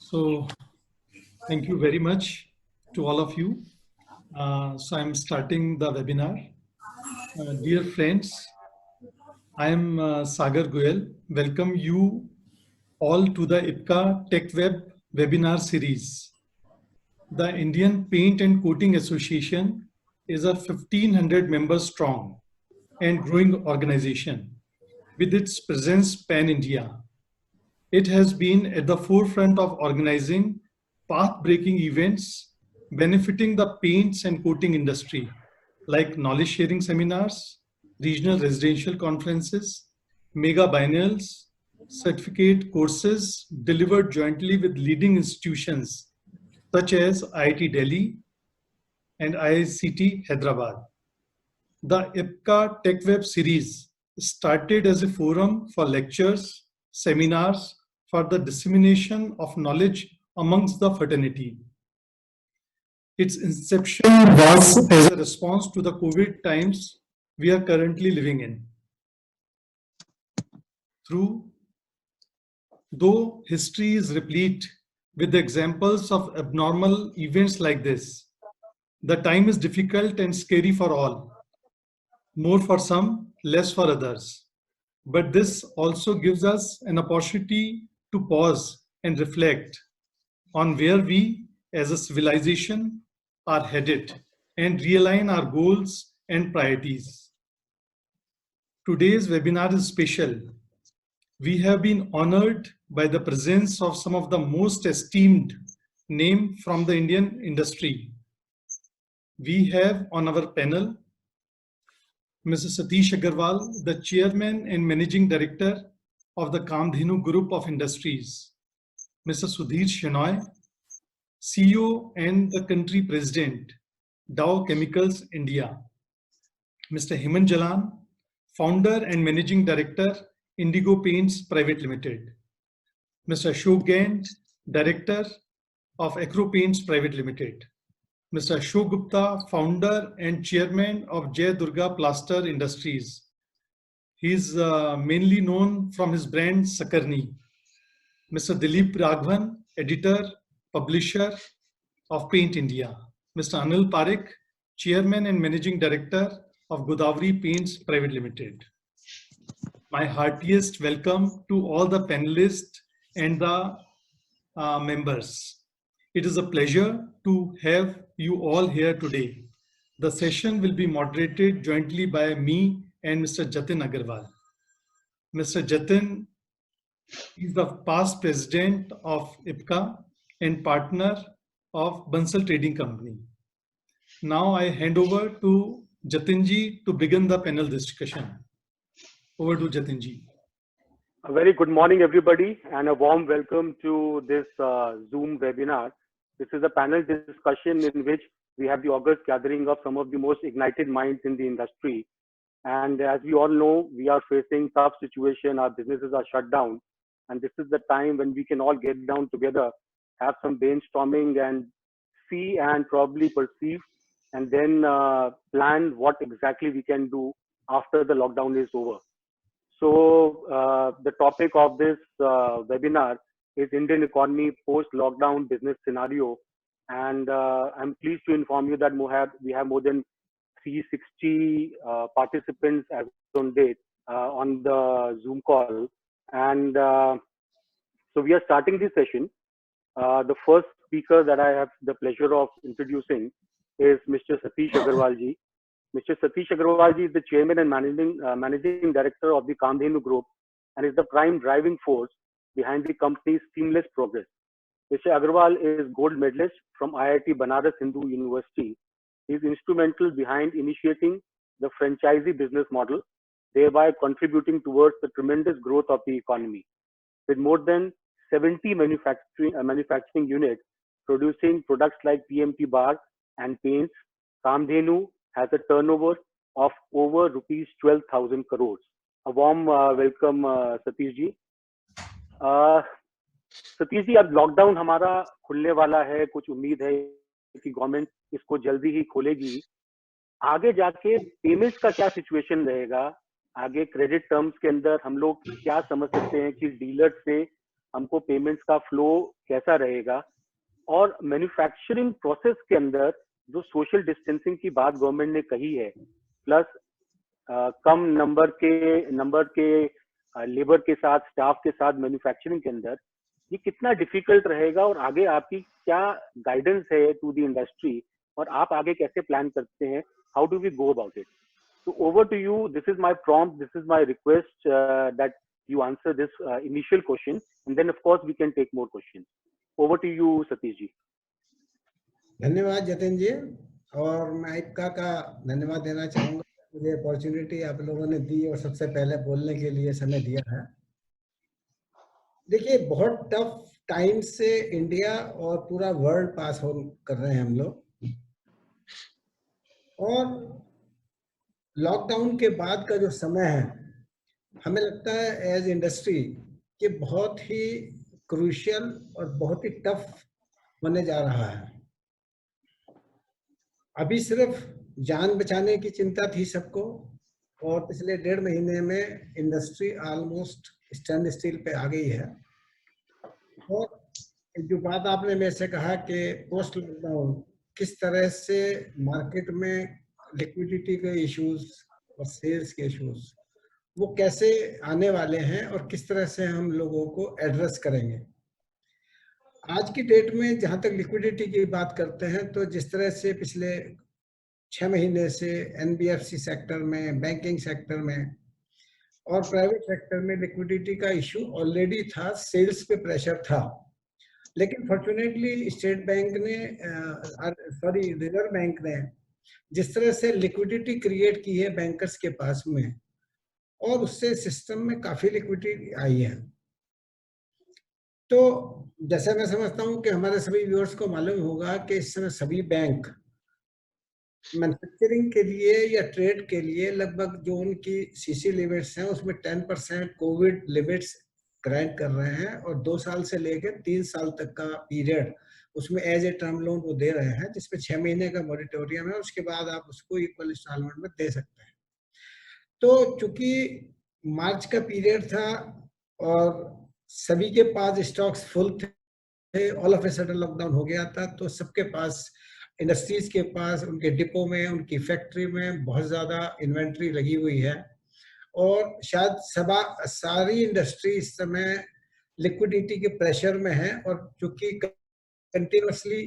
So, thank you very much to all of you. So, I'm starting the webinar. Dear friends, I am Sagar Goyal. Welcome you all to the IPCA TechWeb webinar series. The Indian Paint and Coating Association is a 1500 members strong and growing organization with its presence pan-India. It has been at the forefront of organizing path-breaking events benefiting the paints and coating industry, like knowledge sharing seminars, regional residential conferences, mega biennials, certificate courses delivered jointly with leading institutions such as IIT Delhi and IICT Hyderabad. The IPCA TechWeb series started as a forum for lectures, seminars for the dissemination of knowledge amongst the fraternity. Its inception was as a response to the COVID times we are currently living in. Though history is replete with examples of abnormal events like this, the time is difficult and scary for all. More for some, less for others. But this also gives us an opportunity to pause and reflect on where we as a civilization are headed and realign our goals and priorities. Today's webinar is special. We have been honored by the presence of some of the most esteemed names from the Indian industry. We have on our panel Mr. Satish Agarwal, the Chairman and Managing Director of the Kamdhenu Group of Industries. Mr. Sudhir Shenoy, CEO and the Country President, Dow Chemicals India. Mr. Hemant Jalan, Founder and Managing Director, Indigo Paints Private Limited. Mr. Ashok Gand, Director of Acro Paints Private Limited. Mr. Ashok Gupta, founder and chairman of Jai Durga Plaster Industries. He is mainly known from his brand Sakarni. Mr. Dilip Raghavan, editor, publisher of Paint India. Mr. Anil Parekh, chairman and managing director of Godavari Paints Private Limited. My heartiest welcome to all the panelists and the members. It is a pleasure to have you all here today. The session will be moderated jointly by me and Mr. Jatin Agarwal. Mr. Jatin is the past president of IPCA and partner of Bansal Trading Company. Now I hand over to Jatinji to begin the panel discussion. Over to Jatinji. A very good morning, everybody, and a warm welcome to this Zoom webinar. This is a panel discussion in which we have the august gathering of some of the most ignited minds in the industry. And as we all know, we are facing tough situation. Our businesses are shut down. And this is the time when we can all get down together, have some brainstorming and see and probably perceive, and then plan what exactly we can do after the lockdown is over. So the topic of this webinar is Indian economy post-lockdown business scenario. And I'm pleased to inform you that we have more than 360 participants as on date on the Zoom call. And so we are starting this session. The first speaker that I have the pleasure of introducing is Mr. Satish Agarwal ji. Mr. Satish Agarwal ji is the chairman and managing director of the Kamdhenu Group and is the prime driving force behind the company's seamless progress. Mr. Agarwal is gold medalist from IIT Banaras Hindu University. He is instrumental behind initiating the franchisee business model, thereby contributing towards the tremendous growth of the economy. With more than 70 manufacturing units producing products like PMT bar and paints, Kamdhenu has a turnover of over rupees 12,000 crores. A warm welcome, Satish ji. Satish ji, अब lockdown हमारा खुलने वाला है, कुछ उम्मीद है कि government इसको जल्दी ही खोलेगी. आगे जाके पेमेंट्स का क्या सिचुएशन रहेगा? आगे क्रेडिट टर्म्स के अंदर हम लोग क्या समझ सकते हैं कि डीलर से हमको पेमेंट्स का फ्लो कैसा रहेगा, और मैन्युफैक्चरिंग प्रोसेस के अंदर जो सोशल डिस्टेंसिंग की बात गवर्नमेंट ने कही है, प्लस कम नंबर के लेबर के साथ, स्टाफ के साथ मैन्युफैक्चरिंग के अंदर, ये कितना डिफिकल्ट रहेगा, और आगे आपकी क्या गाइडेंस है टू द इंडस्ट्री, और आप आगे कैसे प्लान करते हैं, how do we go about it? So over to you. This is my prompt. This is my request that you answer this initial question, and then of course we can take more questions. Over to you, Satish ji. धन्यवाद जतिन जी, और मैं आइपका का धन्यवाद देना चाहूँगा, मुझे opportunity आप लोगों ने दी और सबसे पहले बोलने के लिए समय दिया है। देखिए, बहुत टफ टाइम से इंडिया और पूरा वर्ल्ड पास हो कर रहे हैं हम लोग, और लॉकडाउन के बाद का जो समय है, हमें लगता है एज इंडस्ट्री कि बहुत ही क्रूशियल और बहुत ही टफ होने जा रहा है। अभी सिर्फ जान बचाने की चिंता थी सबको, और पिछले 1.5 महीने में इंडस्ट्री ऑलमोस्ट स्टैंड स्टिल पे आ गई है। और जो बात आपने मेरे से कहा कि पोस्ट लॉकडाउन किस तरह से मार्केट में लिक्विडिटी के इश्यूज और सेल्स के इश्यूज वो कैसे आने वाले हैं और किस तरह से हम लोगों को एड्रेस करेंगे। आज की डेट में जहां तक लिक्विडिटी की बात करते हैं, तो जिस तरह से पिछले 6 महीने से एनबीएफसी सेक्टर में, बैंकिंग सेक्टर में और प्राइवेट सेक्टर में लिक्विडिटी का इशू ऑलरेडी था, सेल्स पे प्रेशर था, लेकिन फॉर्चुनेटली स्टेट बैंक ने रिजर्व बैंक ने जिस तरह से लिक्विडिटी क्रिएट की है बैंकर्स के पास में, और उससे सिस्टम में काफी लिक्विडिटी आई है। तो जैसे मैं समझता हूं कि हमारे सभी व्यूअर्स को मालूम होगा कि इस समय सभी बैंक मैन्युफैक्चरिंग के लिए या ट्रेड के लिए लगभग जो उनकी सीसी लिमिट्स हैं उसमें 10% कोविड लिमिट्स ग्रांट कर रहे हैं, और 2 साल से लेकर 3 साल तक का पीरियड उसमें एज ए टर्म लोन वो दे रहे हैं, जिसमें 6 महीने का मॉरिटोरियम है, उसके बाद आप उसको इक्वल इंस्टॉलमेंट में दे सकते हैं। तो चूंकि मार्च का पीरियड था और सभी के पास स्टॉक्स फुल थे, all of a sudden lockdown हो गया था, तो सबके पास, इंडस्ट्रीज के पास, उनके डिपो में, उनकी फैक्ट्री में बहुत ज्यादा इन्वेंट्री लगी हुई है, और शायद सारी इंडस्ट्री इस समय लिक्विडिटी के प्रेशर में है। और चूंकि कंटिन्यूसली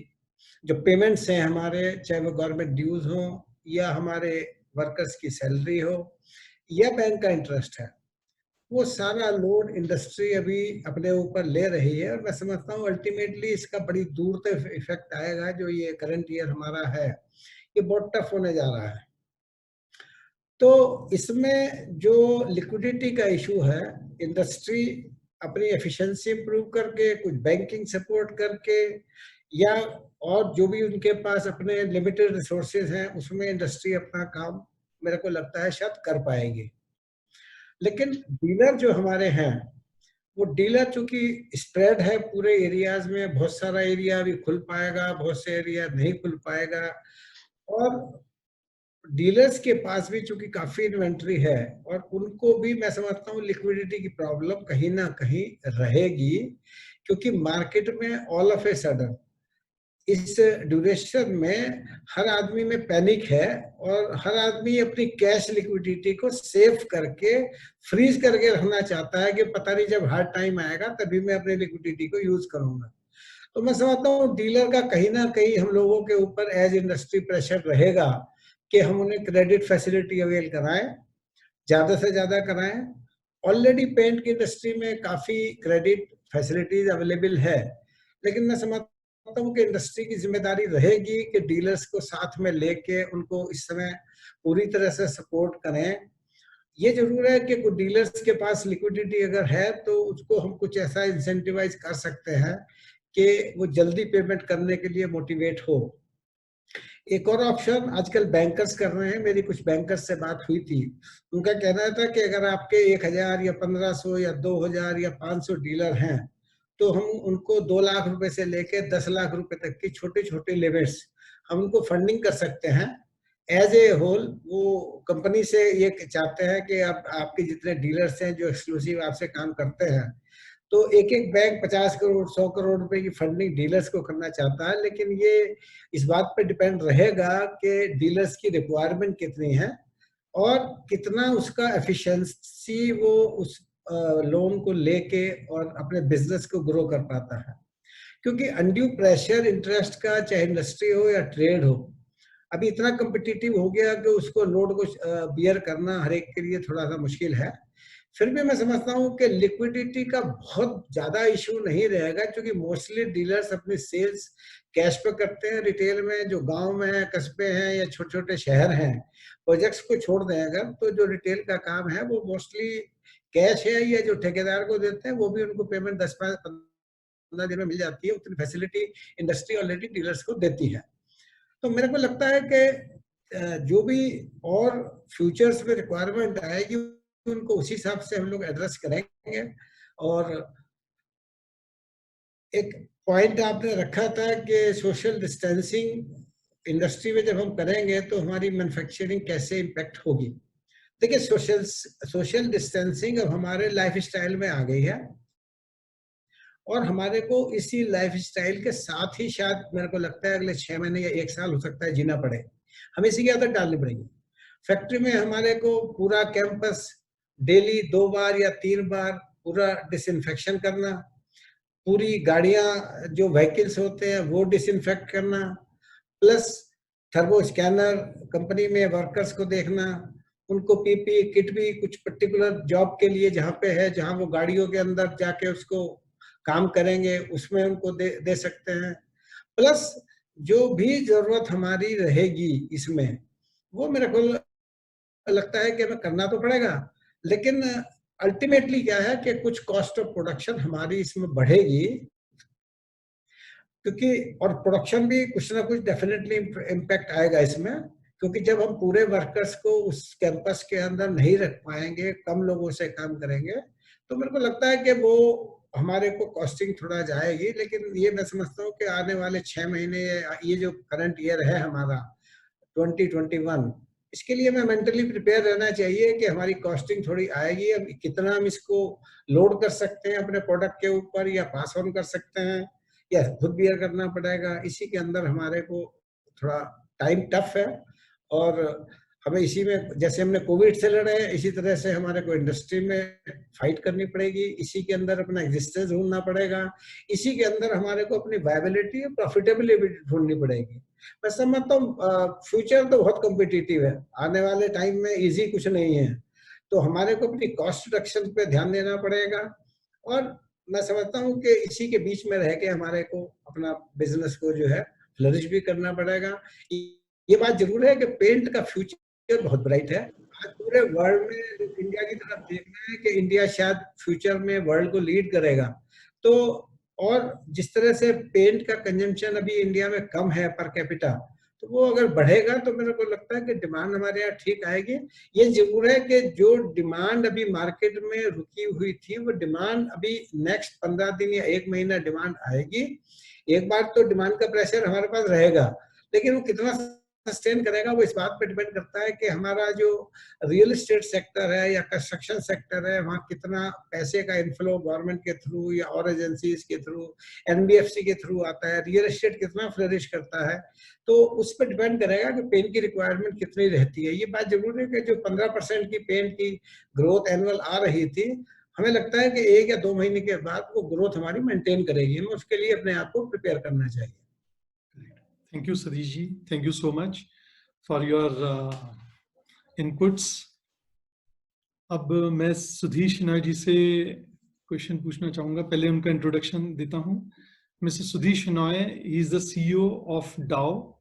जो पेमेंट्स हैं हमारे, चाहे वो गवर्नमेंट ड्यूज हो या हमारे वर्कर्स की सैलरी हो या बैंक का इंटरेस्ट है, वो सारा लोड इंडस्ट्री अभी अपने ऊपर ले रही है। और मैं समझता हूँ अल्टीमेटली इसका बड़ी दूर तक इफेक्ट आएगा। जो ये करंट ईयर हमारा है, ये बहुत टफ होने जा रहा है। तो इसमें जो लिक्विडिटी का इशू है, इंडस्ट्री अपनी एफिशिएंसी इंप्रूव करके, कुछ बैंकिंग सपोर्ट करके, या और जो भी उनके पास अपने लिमिटेड रिसोर्सेज हैं उसमें इंडस्ट्री अपना काम मेरे को लगता है शायद कर पाएगी। लेकिन डीलर जो हमारे हैं, वो डीलर चूंकि स्प्रेड है पूरे एरियाज में, बहुत सारा एरिया अभी खुल पाएगा, बहुत से एरिया नहीं खुल पाएगा, और डीलर्स के पास भी चूंकि काफी इन्वेंट्री है, और उनको भी मैं समझता हूँ लिक्विडिटी की प्रॉब्लम कहीं ना कहीं रहेगी, क्योंकि मार्केट में ऑल ऑफ ए सडन इस ड्यूरेशन में हर आदमी में पैनिक है, और हर आदमी अपनी कैश लिक्विडिटी को सेव करके फ्रीज करके रखना चाहता है कि पता नहीं जब हार्ड टाइम आएगा तभी मैं अपनी लिक्विडिटी को यूज करूंगा। तो मैं समझता हूँ डीलर का कहीं ना कहीं हम लोगों के ऊपर एज इंडस्ट्री प्रेशर रहेगा कि हम उन्हें क्रेडिट फैसिलिटी अवेल कराएं, ज्यादा से ज्यादा कराएं। ऑलरेडी पेंट की इंडस्ट्री में काफी क्रेडिट फैसिलिटीज अवेलेबल है, लेकिन मैं समझता हूँ कि इंडस्ट्री की जिम्मेदारी रहेगी कि डीलर्स को साथ में लेके उनको इस समय पूरी तरह से सपोर्ट करें। ये जरूर है कि कुछ डीलर्स के पास लिक्विडिटी अगर है तो उसको हम कुछ ऐसा इंसेंटिवाइज कर सकते हैं कि वो जल्दी पेमेंट करने के लिए मोटिवेट हो। एक और ऑप्शन आजकल बैंकर्स कर रहे हैं, मेरी कुछ बैंकर्स से बात हुई थी, उनका कहना था कि अगर आपके 1000 या 1500 या 2000 या 500 डीलर हैं तो हम उनको 2 लाख रुपए से लेके 10 लाख रुपए तक की छोटे छोटे लिमिट्स हम उनको फंडिंग कर सकते हैं एज ए होल। वो कंपनी से ये चाहते हैं कि आप आपके जितने डीलर्स हैं जो एक्सक्लूसिव आपसे काम करते हैं, तो एक एक बैंक 50 करोड़ 100 करोड़ रुपए की फंडिंग डीलर्स को करना चाहता है, लेकिन ये इस बात पे डिपेंड रहेगा कि डीलर्स की रिक्वायरमेंट कितनी है और कितना उसका एफिशिएंसी वो उस लोन को लेके और अपने बिजनेस को ग्रो कर पाता है। क्योंकि अनड्यू प्रेशर इंटरेस्ट का, चाहे इंडस्ट्री हो या ट्रेड हो, अभी इतना कम्पिटिटिव हो गया कि उसको लोड को बियर करना हर एक के लिए थोड़ा सा मुश्किल है। फिर भी मैं समझता हूँ कि लिक्विडिटी का बहुत ज्यादा इशू नहीं रहेगा, क्योंकि मोस्टली डीलर्स अपनी सेल्स कैश पे करते हैं। रिटेल में जो गांव में है, कस्बे हैं या छोटे छोटे शहर हैं, प्रोजेक्ट्स को छोड़ दें अगर, तो जो रिटेल का काम है वो मोस्टली कैश है, या जो ठेकेदार को देते हैं वो भी उनको पेमेंट 10-15 दिन में मिल जाती है। उतनी फैसिलिटी इंडस्ट्री ऑलरेडी डीलर्स को देती है। तो मेरे को लगता है कि जो भी और फ्यूचर्स में रिक्वायरमेंट आएगी उनको उसी हिसाब से हम लोग एड्रेस करेंगे। और एक पॉइंट आपने रखा था कि सोशल डिस्टेंसिंग इंडस्ट्री में जब हम करेंगे तो हमारी मैन्युफैक्चरिंग कैसे इम्पैक्ट होगी। देखिए, सोशल डिस्टेंसिंग अब हमारे लाइफ स्टाइल में आ गई है और हमारे को इसी लाइफ स्टाइल के साथ ही शायद मेरे को लगता है अगले 6 महीने या 1 साल हो सकता है जीना पड़े। हमें इसी की आदत डालनी पड़ेगी। फैक्ट्री में हमारे को पूरा कैंपस डेली 2 बार या 3 बार पूरा डिसइंफेक्शन करना, पूरी गाड़ियां जो व्हीकल्स होते हैं वो डिसइंफेक्ट करना, प्लस थर्मो स्कैनर, कंपनी में वर्कर्स को देखना, उनको पीपी किट भी कुछ पर्टिकुलर जॉब के लिए जहाँ पे है, जहाँ वो गाड़ियों के अंदर जाके उसको काम करेंगे उसमें उनको दे सकते हैं। प्लस जो भी जरूरत हमारी रहेगी इसमें, वो मेरे को लगता है कि हमें करना तो पड़ेगा, लेकिन अल्टीमेटली क्या है कि कुछ कॉस्ट ऑफ प्रोडक्शन हमारी इसमें बढ़ेगी, क्योंकि और प्रोडक्शन भी कुछ ना कुछ डेफिनेटली इम्पैक्ट आएगा इसमें, क्योंकि जब हम पूरे वर्कर्स को उस कैंपस के अंदर नहीं रख पाएंगे, कम लोगों से काम करेंगे, तो मेरे को लगता है कि वो हमारे को कॉस्टिंग थोड़ा जाएगी। लेकिन ये मैं समझता हूँ कि आने वाले 6 महीने, ये जो करंट ईयर है हमारा 2021, इसके लिए मैं मेंटली प्रिपेयर रहना चाहिए कि हमारी कॉस्टिंग थोड़ी आएगी। अब कितना हम इसको लोड कर सकते हैं अपने प्रोडक्ट के ऊपर या पास ऑन कर सकते हैं या खुद बियर करना पड़ेगा, इसी के अंदर हमारे को थोड़ा टाइम टफ है। और हमें इसी में, जैसे हमने कोविड से लड़े हैं, इसी तरह से हमारे को इंडस्ट्री में फाइट करनी पड़ेगी, इसी के अंदर अपना एग्जिस्टेंस ढूंढना पड़ेगा, इसी के अंदर हमारे को अपनी वायबिलिटी और प्रॉफिटेबिलिटी ढूंढनी पड़ेगी। मैं समझता हूँ फ्यूचर तो बहुत कॉम्पिटिटिव है, आने वाले टाइम में इजी कुछ नहीं है, तो हमारे को अपनी कॉस्ट रिडक्शन पे ध्यान देना पड़ेगा। और मैं समझता हूँ कि इसी के बीच में रह के हमारे को अपना बिजनेस को जो है फ्लरिश भी करना पड़ेगा। ये बात जरूर है कि पेंट का फ्यूचर बहुत ब्राइट है। आज पूरे वर्ल्ड में इंडिया की तरफ देखना है कि इंडिया शायद फ्यूचर में वर्ल्ड को लीड करेगा। तो और जिस तरह से पेंट का कंजम्पशन अभी इंडिया में कम है पर कैपिटा, तो वो अगर बढ़ेगा तो मेरे को लगता है कि डिमांड हमारे यहाँ ठीक आएगी। ये जरूर है कि जो डिमांड अभी मार्केट में रुकी हुई थी, वो डिमांड अभी नेक्स्ट 15 दिन या 1 महीना डिमांड आएगी। एक बार तो डिमांड का प्रेशर हमारे पास रहेगा, लेकिन वो कितना सस्टेन करेगा वो इस बात पे डिपेंड करता है कि हमारा जो रियल एस्टेट सेक्टर है या कंस्ट्रक्शन सेक्टर है, वहाँ कितना पैसे का इनफ्लो गवर्नमेंट के थ्रू या और एजेंसीज के थ्रू, एनबीएफसी के थ्रू आता है, रियल एस्टेट कितना फ्लरिश करता है, तो उस पर डिपेंड करेगा कि पेंट की रिक्वायरमेंट कितनी रहती है। ये बात जरूर है कि जो 15% की पेंट की ग्रोथ एनुअल आ रही थी, हमें लगता है कि 1 या 2 महीने के बाद वो ग्रोथ हमारी मेंटेन करेगी। हमें उसके लिए अपने आप को प्रिपेयर करना चाहिए। Thank you, Satish ji. Thank you so much for your inputs. अब मैं सुधीर शिनॉय जी से क्वेश्चन पूछना चाहूँगा। पहले उनका इंट्रोडक्शन देता हूँ। Mr. Sudhir Shenoy, he is the CEO of Dow,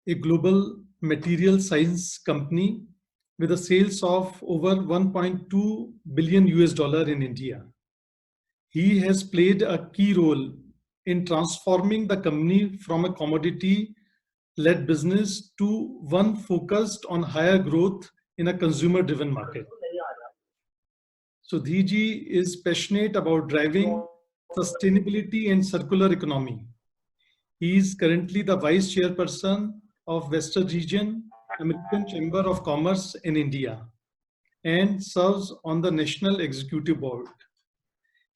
a global material science company with a sales of over 1.2 billion US$ in India. He has played a key role in transforming the company from a commodity-led business to one focused on higher growth in a consumer-driven market. Sudhir ji is passionate about driving sustainability and circular economy. He is currently the Vice Chairperson of Western Region, American Chamber of Commerce in India, and serves on the National Executive Board.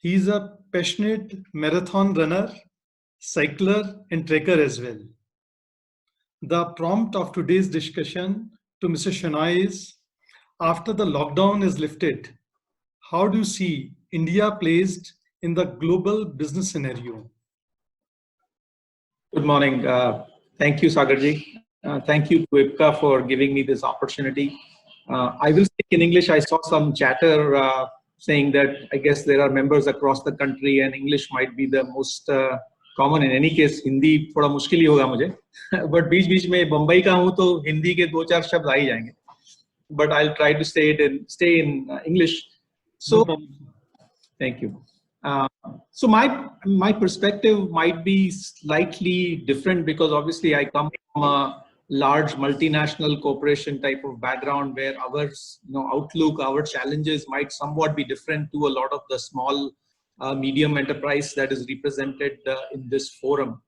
He is a passionate marathon runner, cycler, and trekker as well. The prompt of today's discussion to Mr. Shenoy is, after the lockdown is lifted, how do you see India placed in the global business scenario? Good morning. Thank you, Sagarji. Thank you to IPCA for giving me this opportunity. I will speak in English. I saw some chatter saying that I guess there are members across the country and English might be the most common. In any case, Hindi थोड़ा मुश्किल ही होगा मुझे. But बीच-बीच में बम्बई का हूँ तो हिंदी के 2-4 शब्द आ ही जाएंगे. But I'll try to stay in English. So, thank you. So my perspective might be slightly different because obviously I come from a large multinational corporation type of background where our outlook, our challenges might somewhat be different to a lot of the small medium enterprise that is represented in this forum.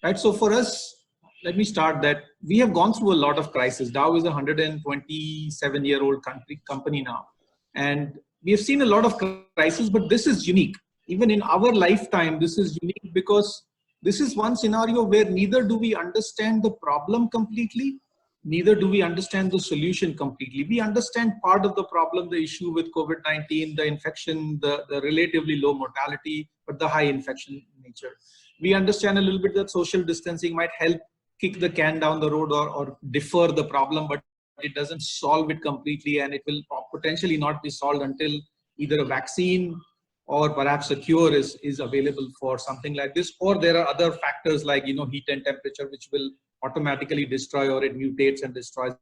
Right. So for us, let me start that we have gone through a lot of crises. Dow is a 127-year-old company now, and we have seen a lot of crises, but this is unique. Even in our lifetime, this is unique because this is one scenario where neither do we understand the problem completely, neither do we understand the solution completely. We understand part of the problem, the issue with COVID-19, the infection, the relatively low mortality, but the high infection nature. We understand a little bit that social distancing might help kick the can down the road or defer the problem, but it doesn't solve it completely, and it will potentially not be solved until either a vaccine or perhaps a cure is available for something like this, or there are other factors like heat and temperature which will automatically destroy, or it mutates and destroys.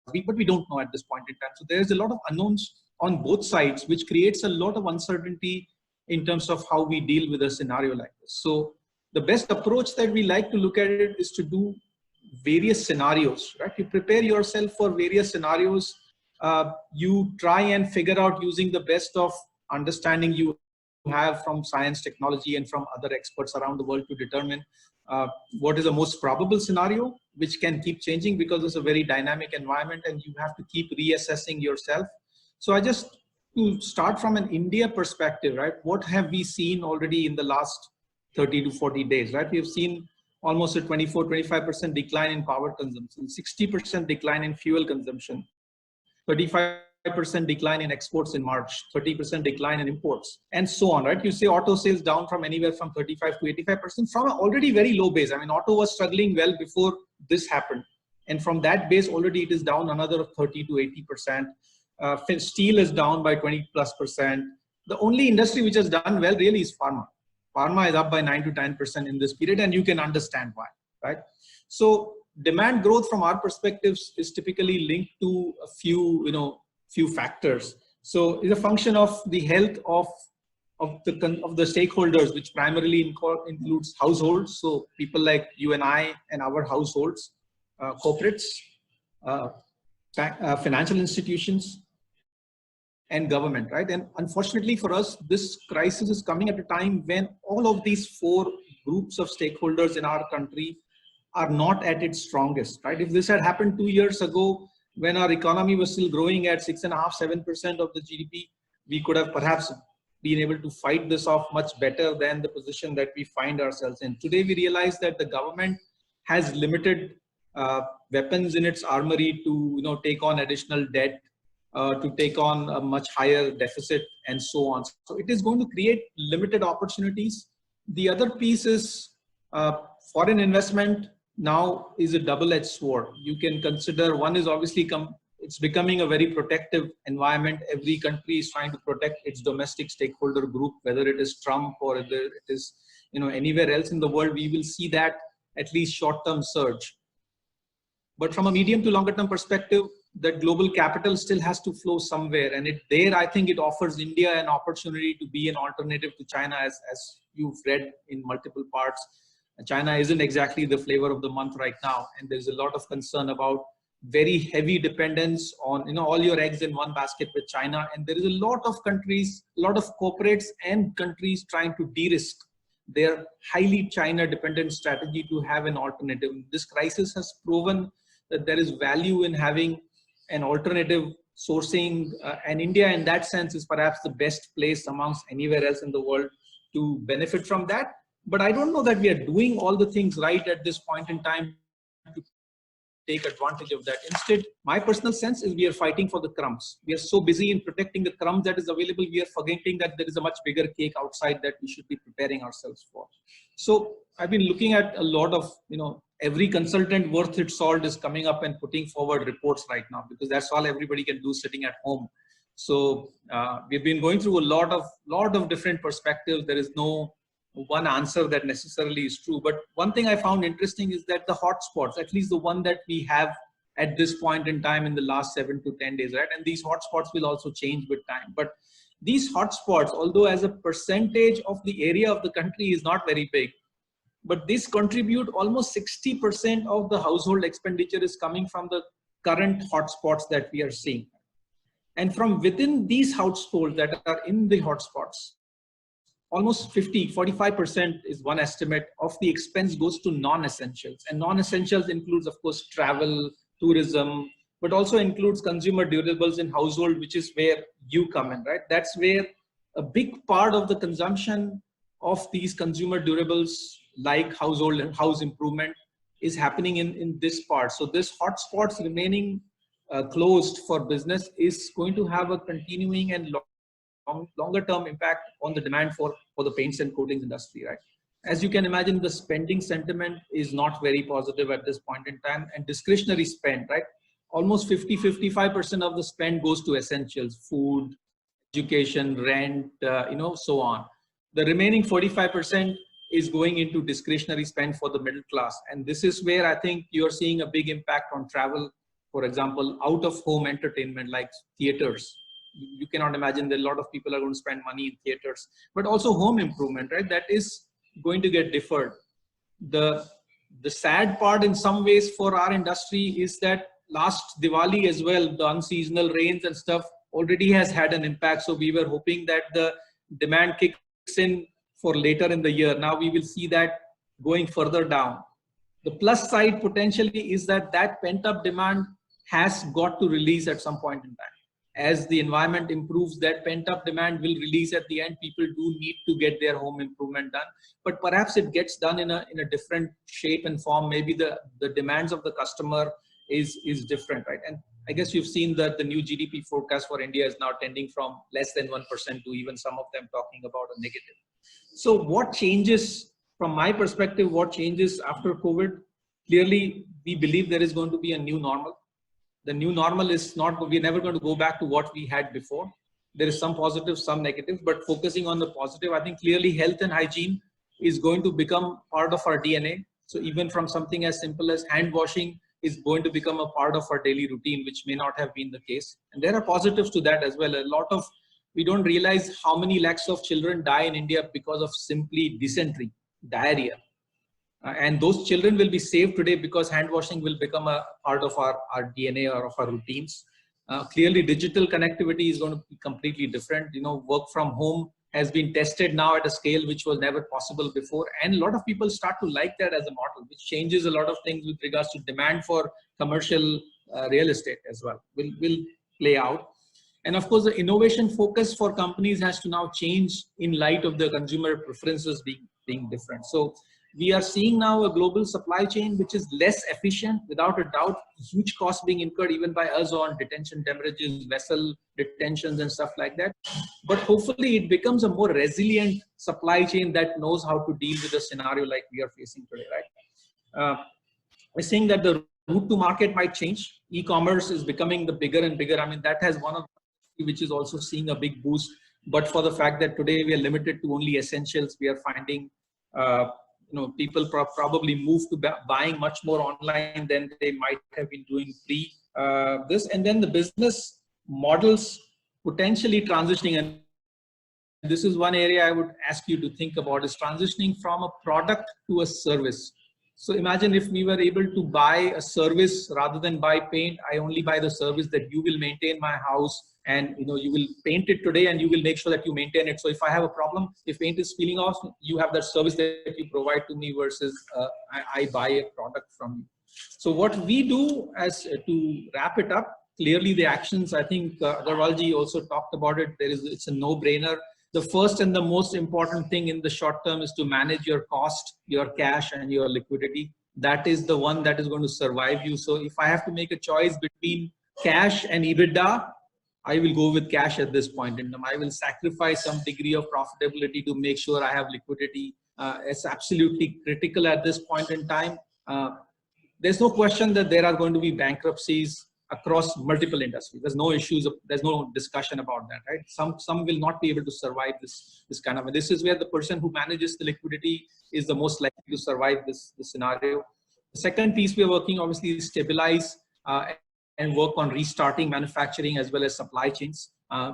But we don't know at this point in time. So there's a lot of unknowns on both sides, which creates a lot of uncertainty in terms of how we deal with a scenario like this. So the best approach that we like to look at it is to do various scenarios, right? You prepare yourself for various scenarios. You try and figure out using the best of understanding you have from science, technology, and from other experts around the world to determine what is the most probable scenario, which can keep changing because it's a very dynamic environment and you have to keep reassessing yourself. So I just to start from an India perspective, right? What have we seen already in the last 30 to 40 days, right? We've seen almost a 24-25% decline in power consumption, 60% decline in fuel consumption, 35% decline in exports in March, 30% decline in imports, and so on, right? You see auto sales down from anywhere from 35 to 85% from an already very low base. I mean, auto was struggling well before this happened. And from that base, already it is down another 30 to 80%. Steel is down by 20+%. The only industry which has done well really is pharma. Pharma is up by 9 to 10% in this period, and you can understand why, right? So demand growth from our perspectives is typically linked to a few factors. So it's a function of the health of the stakeholders, which primarily includes households. So people like you and I and our households, corporates, financial institutions, and government, right? And unfortunately for us, this crisis is coming at a time when all of these four groups of stakeholders in our country are not at its strongest, right? If this had happened 2 years ago, when our economy was still growing at 6.5–7% of the GDP, we could have perhaps been able to fight this off much better than the position that we find ourselves in. Today, we realize that the government has limited weapons in its armory to take on additional debt, to take on a much higher deficit, and so on. So it is going to create limited opportunities. The other piece is foreign investment now is a double-edged sword. You can consider one is obviously it's becoming a very protective environment. Every country is trying to protect its domestic stakeholder group, whether it is Trump or whether it is anywhere else in the world. We will see that at least short-term surge. But from a medium to longer term perspective, that global capital still has to flow somewhere. And I think it offers India an opportunity to be an alternative to China, as you've read in multiple parts. China isn't exactly the flavor of the month right now. And there's a lot of concern about very heavy dependence on, all your eggs in one basket with China. And there is a lot of countries, a lot of corporates and countries trying to de-risk their highly China dependent strategy to have an alternative. This crisis has proven that there is value in having an alternative sourcing, and India in that sense is perhaps the best place amongst anywhere else in the world to benefit from that. But I don't know that we are doing all the things right at this point in time to take advantage of that. Instead, my personal sense is we are fighting for the crumbs. We are so busy in protecting the crumbs that is available, we are forgetting that there is a much bigger cake outside that we should be preparing ourselves for. So I've been looking at a lot of, every consultant worth its salt is coming up and putting forward reports right now, because that's all everybody can do sitting at home. So we've been going through a lot of different perspectives. There is no one answer that necessarily is true. But one thing I found interesting is that the hotspots, at least the one that we have at this point in time in the last 7 to 10 days, right? And these hotspots will also change with time. But these hotspots, although as a percentage of the area of the country is not very big, but this contribute almost 60% of the household expenditure is coming from the current hotspots that we are seeing. And from within these households that are in the hotspots, almost 45% is one estimate of the expense goes to non-essentials. And non-essentials includes, of course, travel, tourism, but also includes consumer durables in household, which is where you come in, right? That's where a big part of the consumption of these consumer durables like household and house improvement is happening in this part. So this hotspots remaining closed for business is going to have a continuing and longer term impact on the demand for the paints and coatings industry, right? As you can imagine, the spending sentiment is not very positive at this point in time, and discretionary spend, right? Almost 55% of the spend goes to essentials, food, education, rent, so on. The remaining 45% is going into discretionary spend for the middle class. And this is where I think you're seeing a big impact on travel. For example, out of home entertainment like theaters. You cannot imagine that a lot of people are going to spend money in theaters, but also home improvement, right? That is going to get deferred. The sad part in some ways for our industry is that last Diwali as well, the unseasonal rains and stuff already has had an impact. So we were hoping that the demand kicks in for later in the year. Now we will see that going further down. The plus side potentially is that pent up demand has got to release at some point in time. As the environment improves, that pent up demand will release at the end. People do need to get their home improvement done, but perhaps it gets done in a different shape and form. Maybe the demands of the customer is different, right? And I guess you've seen that the new GDP forecast for India is now tending from less than 1% to even some of them talking about a negative. So what changes from my perspective, what changes after COVID? Clearly, we believe there is going to be a new normal. The new normal is not, we're never going to go back to what we had before. There is some positive, some negative, but focusing on the positive, I think clearly health and hygiene is going to become part of our DNA. So even from something as simple as hand washing is going to become a part of our daily routine, which may not have been the case. And there are positives to that as well. We don't realize how many lakhs of children die in India because of simply dysentery, diarrhea. And those children will be saved today because hand washing will become a part of our DNA or of our routines. Clearly, digital connectivity is going to be completely different. Work from home has been tested now at a scale which was never possible before. And a lot of people start to like that as a model, which changes a lot of things with regards to demand for commercial real estate as well, will play out. And of course, the innovation focus for companies has to now change in light of the consumer preferences being different. So we are seeing now a global supply chain which is less efficient, without a doubt, huge costs being incurred even by us on detention damages, vessel detentions and stuff like that. But hopefully it becomes a more resilient supply chain that knows how to deal with a scenario like we are facing today, right? We're seeing that the route to market might change. E-commerce is becoming the bigger and bigger. I mean, that has one of the which is also seeing a big boost. But for the fact that today we are limited to only essentials, we are finding people probably move to buying much more online than they might have been doing pre this. And then the business models potentially transitioning. And this is one area I would ask you to think about, is transitioning from a product to a service. So imagine if we were able to buy a service rather than buy paint. I only buy the service that you will maintain my house, and you will paint it today and you will make sure that you maintain it. So if I have a problem, if paint is peeling off, you have that service that you provide to me versus I buy a product from you. So what we do, as to wrap it up, clearly the actions, I think Agarwalji also talked about it. It's a no-brainer. The first and the most important thing in the short term is to manage your cost, your cash, and your liquidity. That is the one that is going to survive you. So if I have to make a choice between cash and EBITDA, I will go with cash at this point in time. I will sacrifice some degree of profitability to make sure I have liquidity. It's absolutely critical at this point in time. There's no question that there are going to be bankruptcies across multiple industries. There's no issues. There's no discussion about that, right? Some will not be able to survive this kind of. And this is where the person who manages the liquidity is the most likely to survive this scenario. The second piece we are working obviously is stabilize and work on restarting manufacturing as well as supply chains.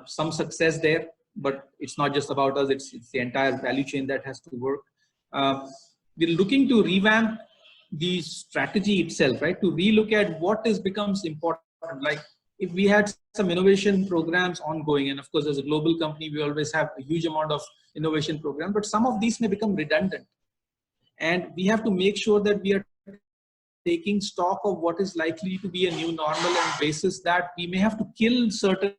Some success there, but it's not just about us. It's the entire value chain that has to work. We're looking to revamp the strategy itself, right? To relook at what becomes important. Like if we had some innovation programs ongoing, and of course, as a global company, we always have a huge amount of innovation programs, but some of these may become redundant. And we have to make sure that we are taking stock of what is likely to be a new normal and basis that we may have to kill certain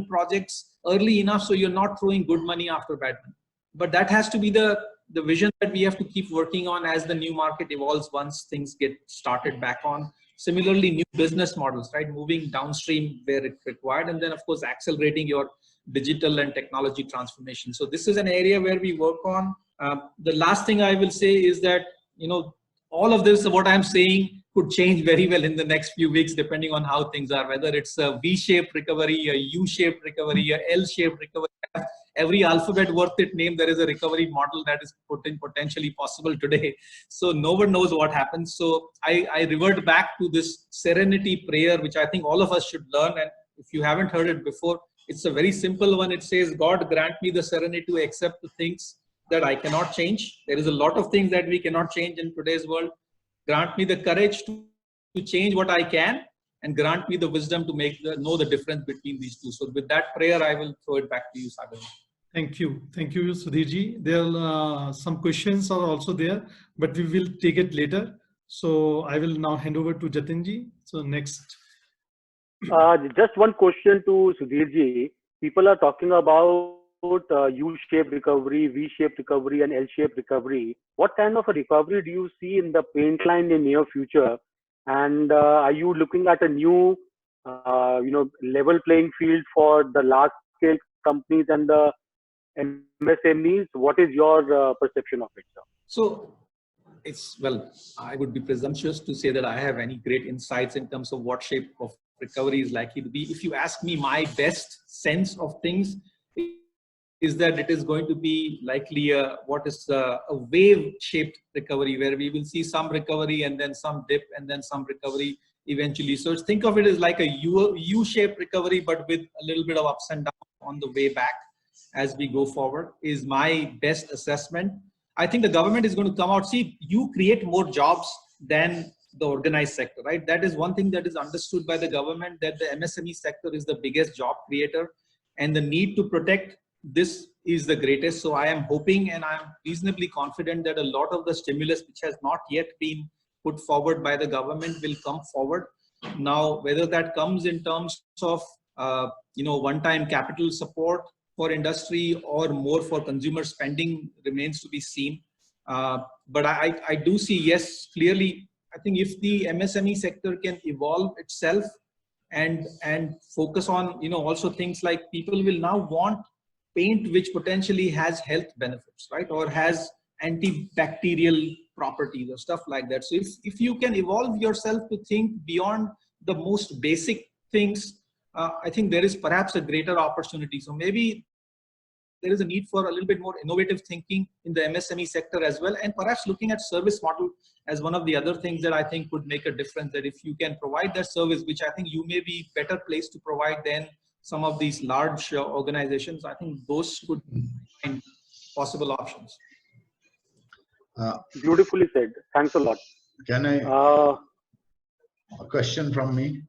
projects early enough so you're not throwing good money after bad money. But that has to be the vision that we have to keep working on as the new market evolves once things get started back on. Similarly, new business models, right? Moving downstream where it's required, and then of course accelerating your digital and technology transformation. So this is an area where we work on. The last thing I will say is that, you know, all of this, what I'm saying, could change very well in the next few weeks, depending on how things are, whether it's a V-shaped recovery, a U-shaped recovery, a L-shaped recovery. Every alphabet worth its name, there is a recovery model that is potentially possible today. So no one knows what happens. So I revert back to this serenity prayer, which I think all of us should learn. And if you haven't heard it before, it's a very simple one. It says, God grant me the serenity to accept the things that I cannot change. There is a lot of things that we cannot change in today's world. Grant me the courage to change what I can, and grant me the wisdom to know the difference between these two. So with that prayer, I will throw it back to you, Sagar. Thank you, Sudhirji. There are some questions are also there, but we will take it later. So I will now hand over to Jatinji. So next. Just one question to Sudhirji. People are talking about U-shaped recovery, V-shaped recovery, and L-shaped recovery. What kind of a recovery do you see in the paint line in near future? And are you looking at a new, level playing field for the large scale companies and the MSMEs? What is your perception of it, sir? So I would be presumptuous to say that I have any great insights in terms of what shape of recovery is likely to be. If you ask me, my best sense of things is that it is going to be likely a wave-shaped recovery, where we will see some recovery and then some dip and then some recovery eventually. So think of it as like a U-shaped recovery, but with a little bit of ups and downs on the way back as we go forward, is my best assessment. I think the government is going to come out. See, you create more jobs than the organized sector, right? That is one thing that is understood by the government, that the MSME sector is the biggest job creator, and the need to protect this is the greatest. So I am hoping, and I'm reasonably confident, that a lot of the stimulus which has not yet been put forward by the government will come forward. Now, whether that comes in terms of one-time capital support for industry or more for consumer spending remains to be seen. But I do see, yes, clearly, I think if the MSME sector can evolve itself and focus on, also things like people will now want paint which potentially has health benefits, right? Or has antibacterial properties or stuff like that. So if you can evolve yourself to think beyond the most basic things, I think there is perhaps a greater opportunity. So maybe there is a need for a little bit more innovative thinking in the MSME sector as well, and perhaps looking at service model as one of the other things that I think would make a difference. That if you can provide that service, which I think you may be better placed to provide than some of these large organizations, I think those could find possible options. Beautifully said. Thanks a lot. Can I? A question from me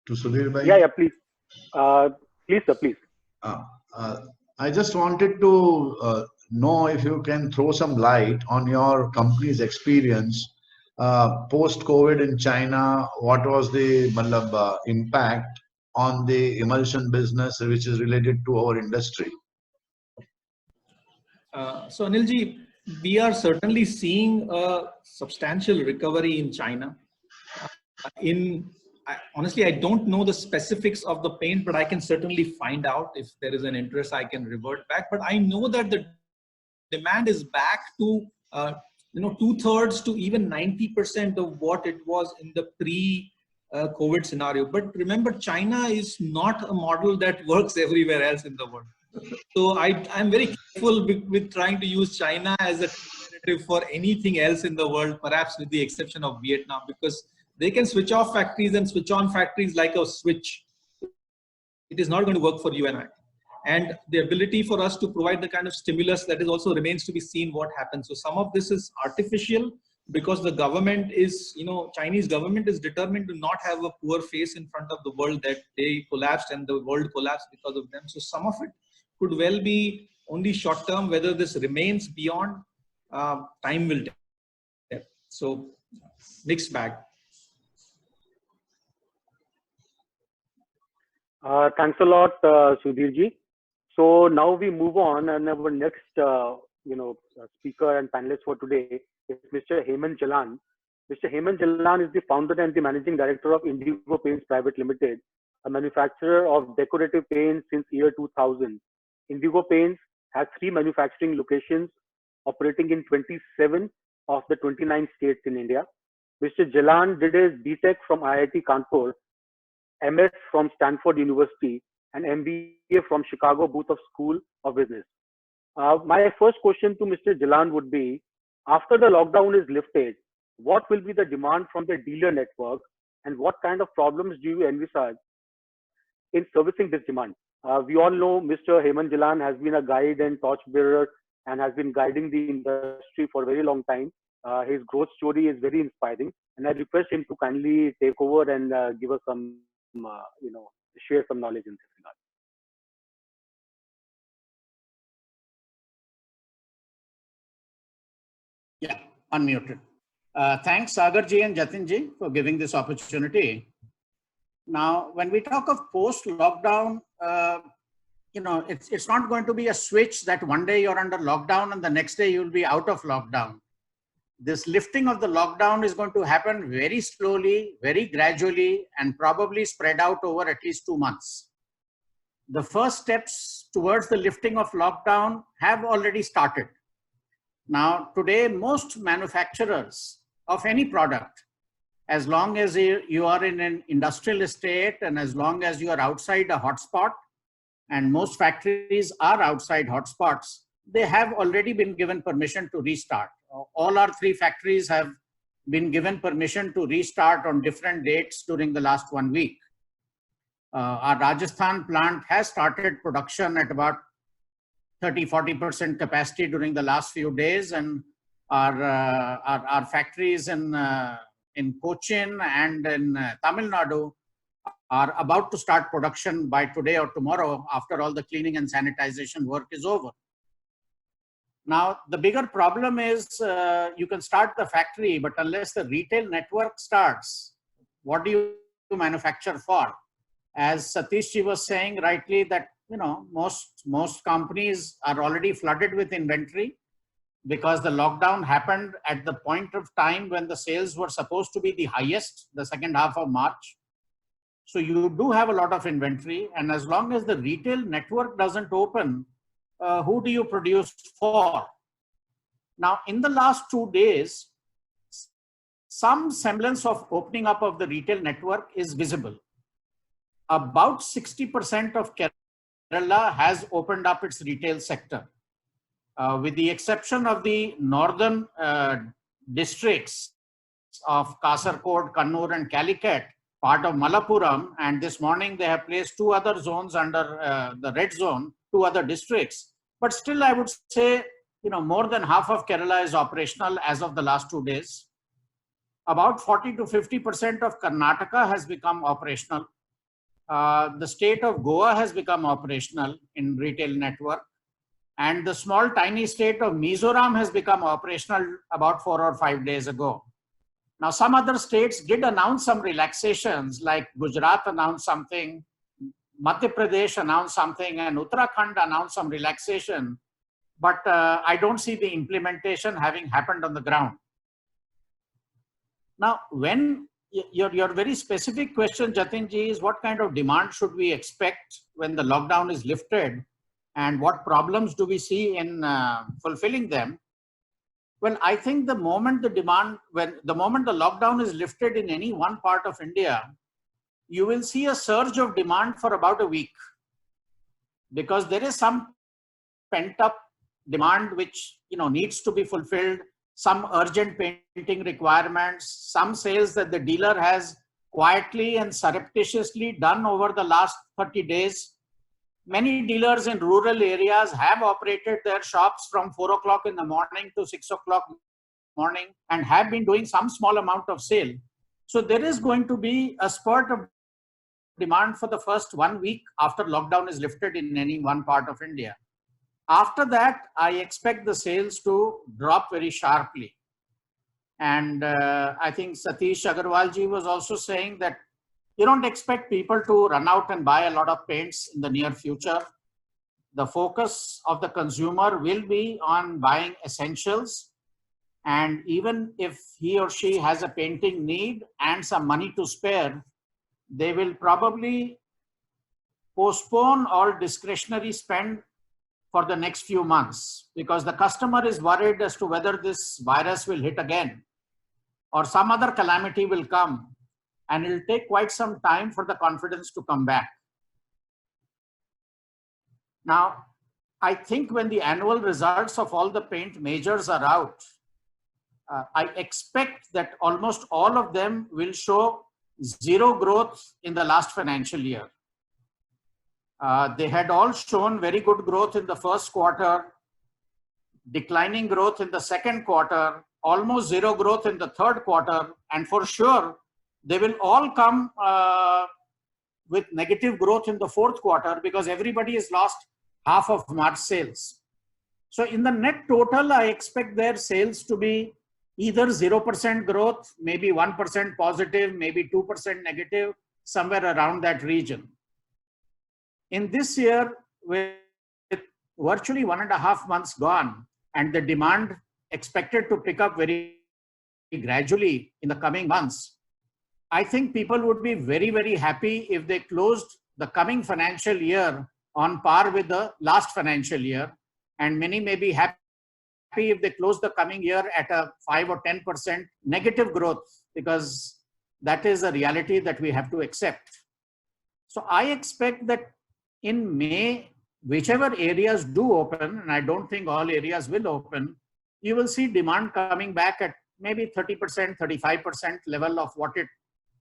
to Sudhir bhai? Yeah, please. Please, sir, please. I just wanted to know if you can throw some light on your company's experience post-COVID in China. What was the impact? on the emulsion business, which is related to our industry? So Anilji, we are certainly seeing a substantial recovery in China. Honestly, I don't know the specifics of the paint, but I can certainly find out. If there is an interest, I can revert back. But I know that the demand is back to 2/3 to even 90% of what it was in the pre-COVID scenario. But remember, China is not a model that works everywhere else in the world. So I'm very careful with trying to use China as a comparative for anything else in the world, perhaps with the exception of Vietnam, because they can switch off factories and switch on factories like a switch. It is not going to work for you and I. And the ability for us to provide the kind of stimulus that is also remains to be seen what happens. So some of this is artificial because the government is, Chinese government is determined to not have a poor face in front of the world, that they collapsed and the world collapsed because of them. So some of it could well be only short term. Whether this remains beyond, time will tell. So mixed bag. Thanks a lot, Sudhirji. So now we move on, and our next, speaker and panelist for today is Mr. Hemant Jalan. Mr. Hemant Jalan is the founder and the managing director of Indigo Paints Private Limited, a manufacturer of decorative paints since year 2000. Indigo Paints has 3 manufacturing locations operating in 27 of the 29 states in India. Mr. Jalan did his BTech from IIT Kanpur, MS from Stanford University, and MBA from Chicago Booth School of Business. My first question to Mr. Jalan would be, after the lockdown is lifted, what will be the demand from the dealer network, and what kind of problems do you envisage in servicing this demand? We all know Mr. Hemant Jalan has been a guide and torchbearer and has been guiding the industry for a very long time. His growth story is very inspiring, and I request him to kindly take over and give us some, share some knowledge in this regard. Yeah, unmuted. Thanks, Sagarji and Jatinji, for giving this opportunity. Now, when we talk of post-lockdown, it's not going to be a switch that one day you're under lockdown and the next day you'll be out of lockdown. This lifting of the lockdown is going to happen very slowly, very gradually, and probably spread out over at least 2 months. The first steps towards the lifting of lockdown have already started. Now, today, most manufacturers of any product, as long as you are in an industrial estate and as long as you are outside a hotspot, and most factories are outside hotspots, they have already been given permission to restart. All our 3 factories have been given permission to restart on different dates during the last 1 week. Our Rajasthan plant has started production at about 30–40% capacity during the last few days, and our factories in Cochin and in Tamil Nadu are about to start production by today or tomorrow after all the cleaning and sanitization work is over. Now, the bigger problem is you can start the factory, but unless the retail network starts, what do you manufacture for? As Satishji was saying rightly, that most companies are already flooded with inventory because the lockdown happened at the point of time when the sales were supposed to be the highest, the second half of March. So you do have a lot of inventory, and as long as the retail network doesn't open, who do you produce for? Now, in the last 2 days, some semblance of opening up of the retail network is visible. About 60% of Kerala has opened up its retail sector. With the exception of the northern districts of Kasaragod, Kannur and Calicut, part of Malappuram, and this morning they have placed 2 other zones under the red zone, 2 other districts. But still, I would say, more than half of Kerala is operational as of the last 2 days. About 40 to 50% of Karnataka has become operational. The state of Goa has become operational in retail network. And the small tiny state of Mizoram has become operational about 4 or 5 days ago. Now, some other states did announce some relaxations, like Gujarat announced something, Madhya Pradesh announced something and Uttarakhand announced some relaxation, but I don't see the implementation having happened on the ground. Now, when your very specific question, Jatinji, is what kind of demand should we expect when the lockdown is lifted, and what problems do we see in fulfilling them? Well, I think the moment the lockdown is lifted in any one part of India, you will see a surge of demand for about a week, because there is some pent-up demand which needs to be fulfilled, some urgent painting requirements, some sales that the dealer has quietly and surreptitiously done over the last 30 days. Many dealers in rural areas have operated their shops from 4 o'clock in the morning to 6 o'clock morning and have been doing some small amount of sale. So there is going to be a spurt of demand for the first 1 week after lockdown is lifted in any one part of India. After that, I expect the sales to drop very sharply. And I think Satish Agarwalji was also saying that you don't expect people to run out and buy a lot of paints in the near future. The focus of the consumer will be on buying essentials. And even if he or she has a painting need and some money to spare, they will probably postpone all discretionary spend for the next few months, because the customer is worried as to whether this virus will hit again or some other calamity will come, and it will take quite some time for the confidence to come back. Now, I think when the annual results of all the paint majors are out, I expect that almost all of them will show zero growth in the last financial year. They had all shown very good growth in the first quarter, declining growth in the second quarter, almost zero growth in the third quarter, and for sure, they will all come with negative growth in the fourth quarter, because everybody has lost half of March sales. So in the net total, I expect their sales to be either 0% growth, maybe 1% positive, maybe 2% negative, somewhere around that region. In this year, with virtually 1.5 months gone and the demand expected to pick up very gradually in the coming months, I think people would be very, very happy if they closed the coming financial year on par with the last financial year. And many may be happy if they close the coming year at a 5 or 10% negative growth, because that is a reality that we have to accept. So I expect that in May, whichever areas do open, and I don't think all areas will open, you will see demand coming back at maybe 30%, 35% level of what it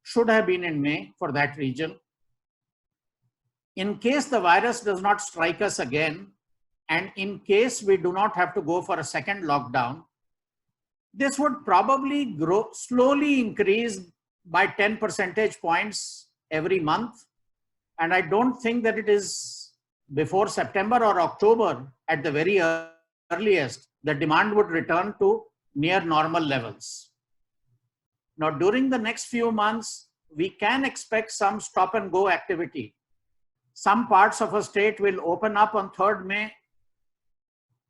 should have been in May for that region. In case the virus does not strike us again, and in case we do not have to go for a second lockdown, this would probably slowly increase by 10 percentage points every month. And I don't think that it is before September or October at the very earliest, the demand would return to near normal levels. Now, during the next few months, we can expect some stop and go activity. Some parts of a state will open up on 3rd May.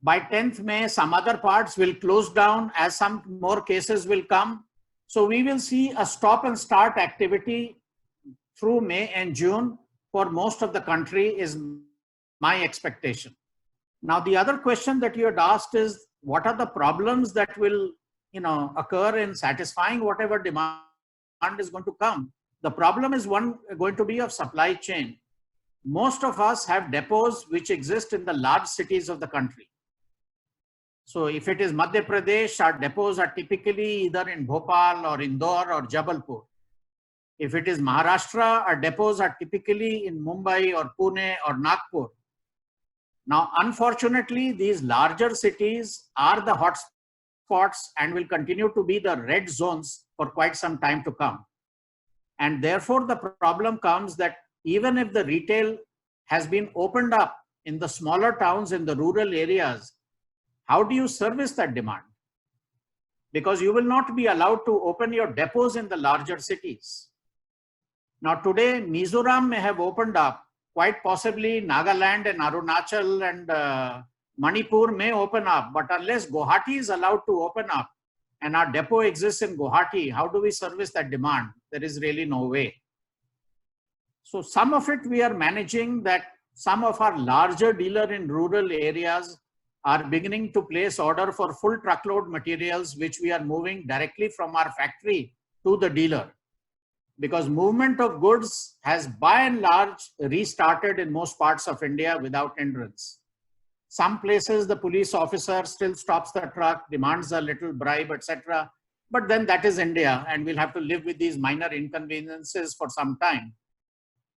By 10th May, some other parts will close down as some more cases will come. So we will see a stop and start activity through May and June for most of the country is my expectation. Now, the other question that you had asked is, what are the problems that will occur in satisfying whatever demand is going to come? The problem is going to be of supply chain. Most of us have depots which exist in the large cities of the country. So if it is Madhya Pradesh, our depots are typically either in Bhopal or Indore or Jabalpur. If it is Maharashtra, our depots are typically in Mumbai or Pune or Nagpur. Now, unfortunately, these larger cities are the hot spots and will continue to be the red zones for quite some time to come. And therefore, the problem comes that even if the retail has been opened up in the smaller towns, in the rural areas, how do you service that demand? Because you will not be allowed to open your depots in the larger cities. Now today, Mizoram may have opened up, quite possibly Nagaland and Arunachal and Manipur may open up, but unless Guwahati is allowed to open up and our depot exists in Guwahati, how do we service that demand? There is really no way. So some of it we are managing, that some of our larger dealer in rural areas are beginning to place order for full truckload materials, which we are moving directly from our factory to the dealer. Because movement of goods has by and large restarted in most parts of India without hindrance. Some places the police officer still stops the truck, demands a little bribe, etc. But then that is India, and we'll have to live with these minor inconveniences for some time.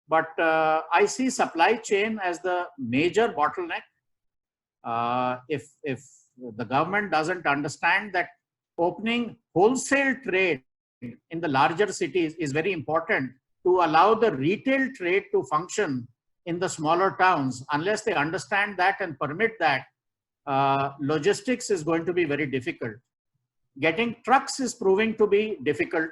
But I see supply chain as the major bottleneck. If the government doesn't understand that opening wholesale trade in the larger cities is very important to allow the retail trade to function in the smaller towns, unless they understand that and permit that, logistics is going to be very difficult. Getting trucks is proving to be difficult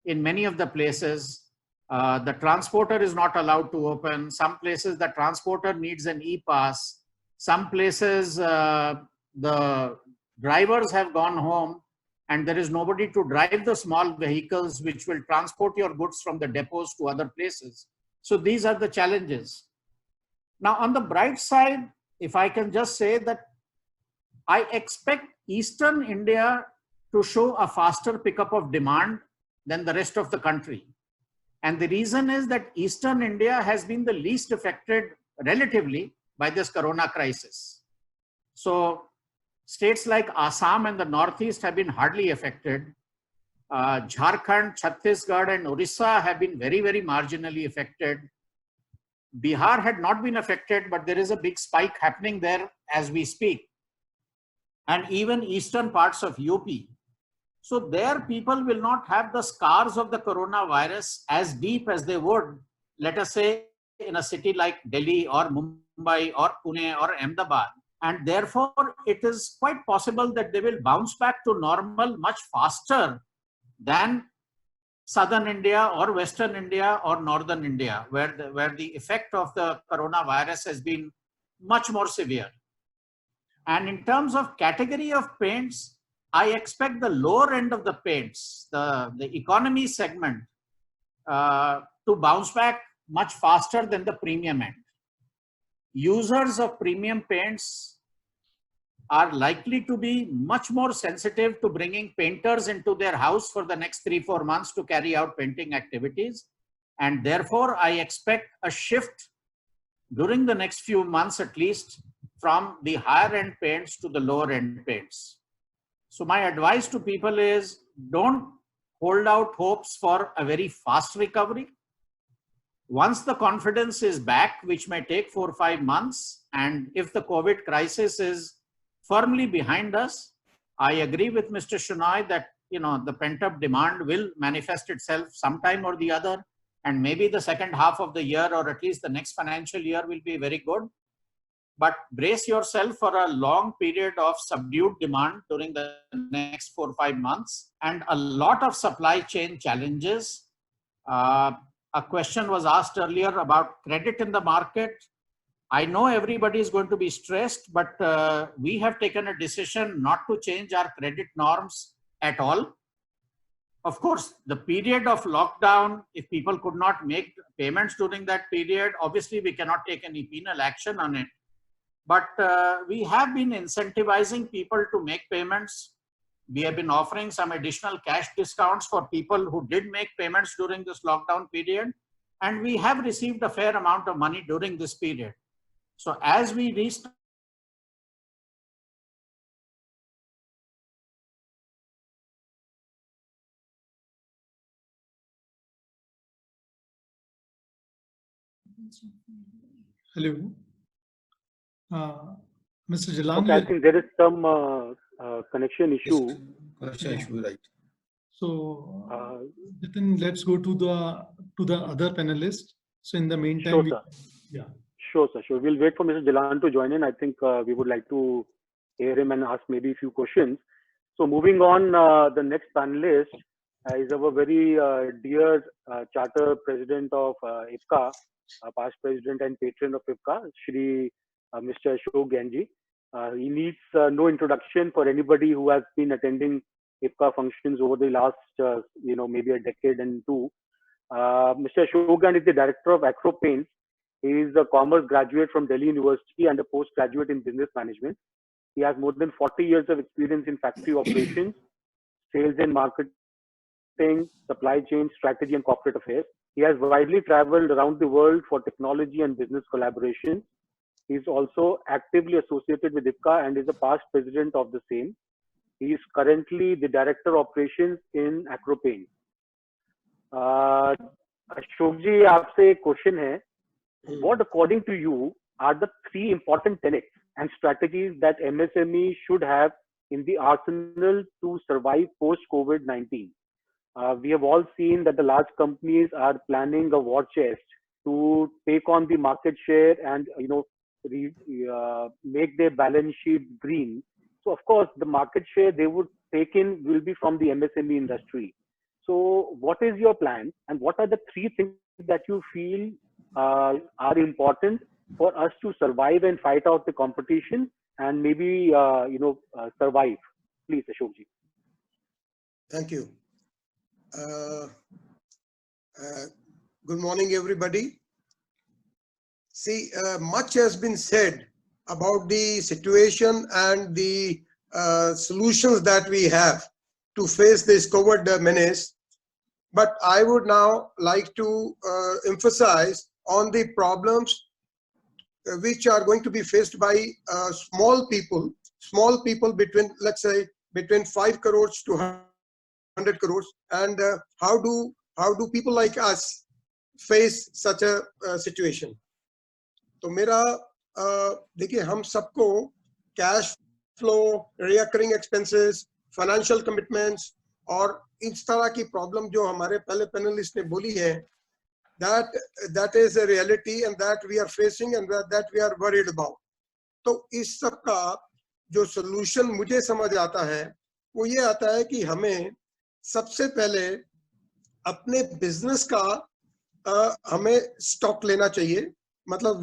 in many of the places. The transporter is not allowed to open. Some places the transporter needs an e-pass. Some places the drivers have gone home and there is nobody to drive the small vehicles which will transport your goods from the depots to other places. So these are the challenges. Now on the bright side, if I can just say that I expect Eastern India to show a faster pickup of demand than the rest of the country. And the reason is that Eastern India has been the least affected relatively by this corona crisis. So states like Assam and the Northeast have been hardly affected. Jharkhand, Chhattisgarh and Orissa have been very, very marginally affected. Bihar had not been affected, but there is a big spike happening there as we speak. And even eastern parts of UP. So there people will not have the scars of the coronavirus as deep as they would, let us say, in a city like Delhi or Mumbai or Pune or Ahmedabad. And therefore, it is quite possible that they will bounce back to normal much faster than Southern India or Western India or Northern India, where the effect of the coronavirus has been much more severe. And in terms of category of paints, I expect the lower end of the paints, the economy segment, to bounce back much faster than the premium end. Users of premium paints are likely to be much more sensitive to bringing painters into their house for the next 3-4 months to carry out painting activities. And therefore, I expect a shift during the next few months at least from the higher end paints to the lower end paints. So my advice to people is don't hold out hopes for a very fast recovery. Once the confidence is back, which may take 4 or 5 months, and if the COVID crisis is firmly behind us, I agree with Mr. Shenoy that the pent-up demand will manifest itself sometime or the other, and maybe the second half of the year or at least the next financial year will be very good. But brace yourself for a long period of subdued demand during the next 4 or 5 months and a lot of supply chain challenges. A question was asked earlier about credit in the market. I know everybody is going to be stressed, but we have taken a decision not to change our credit norms at all. Of course, the period of lockdown, if people could not make payments during that period, obviously we cannot take any penal action on it. But we have been incentivizing people to make payments. We have been offering some additional cash discounts for people who did make payments during this lockdown period. And we have received a fair amount of money during this period. So as we restart, Hello. Mr. Jalan. Okay, I think there is some connection issue. Connection issue, right? So, Nitin, let's go to the other panelists. So in the meantime, Sure, sir. Yeah. Sure, sir. Sure. We'll wait for Mr. Jalan to join in. I think we would like to hear him and ask maybe a few questions. So moving on, the next panelist, is our very dear charter president of IFCA, past president and patron of IFCA, Shri Mr. Ashok Ganji. He needs no introduction for anybody who has been attending IFCA functions over the last, maybe a decade and two. Mr. Ashok Ganji is the director of Acro Paints. He is a commerce graduate from Delhi University and a postgraduate in business management. He has more than 40 years of experience in factory operations, sales and marketing, supply chain, strategy, and corporate affairs. He has widely traveled around the world for technology and business collaboration. He is also actively associated with IFCA and is a past president of the same. He is currently the director of operations in Acro Paints. Ashok ji, आपसे एक question है. What, according to you, are the 3 important tenets and strategies that MSME should have in the arsenal to survive post-COVID-19? We have all seen that the large companies are planning a war chest to take on the market share and make their balance sheet green. So of course, the market share they would take in will be from the MSME industry. So what is your plan, and what are the 3 things that you feel are important for us to survive and fight out the competition and maybe survive? Please, Ashok ji. Thank you. Good morning, everybody. See, much has been said about the situation and the solutions that we have to face this COVID menace. But I would now like to emphasize on the problems which are going to be faced by small people between, let's say, between 5 crores to 100 crores, and how do people like us face such a situation. तो मेरा देखिए, हम सबको cash flow, recurring expenses, financial commitments और इस तरह की problem जो हमारे पहले पैनलिस्ट ने बोली है, that is a reality and that we are facing and that we are worried about. तो इस सब का जो सॉल्यूशन मुझे समझ आता है वो ये आता है कि हमें सबसे पहले अपने बिजनेस का हमें स्टॉक लेना चाहिए. मतलब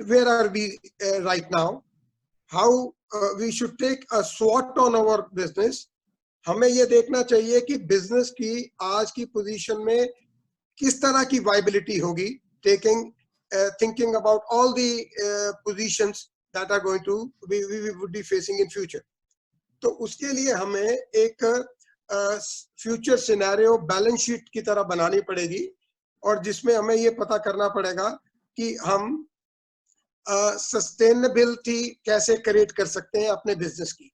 where are we right now, how we should take a SWOT on our business. हमें ये देखना चाहिए कि बिजनेस की आज की पोजीशन में किस तरह की वायबिलिटी होगी, thinking about all the positions that are going to we would be facing in future. तो उसके लिए हमें एक फ्यूचर सिनेरियो बैलेंस शीट की तरह बनानी पड़ेगी और जिसमें हमें ये पता करना पड़ेगा कि हम सस्टेनेबिलिटी कैसे क्रिएट कर सकते हैं अपने बिजनेस की.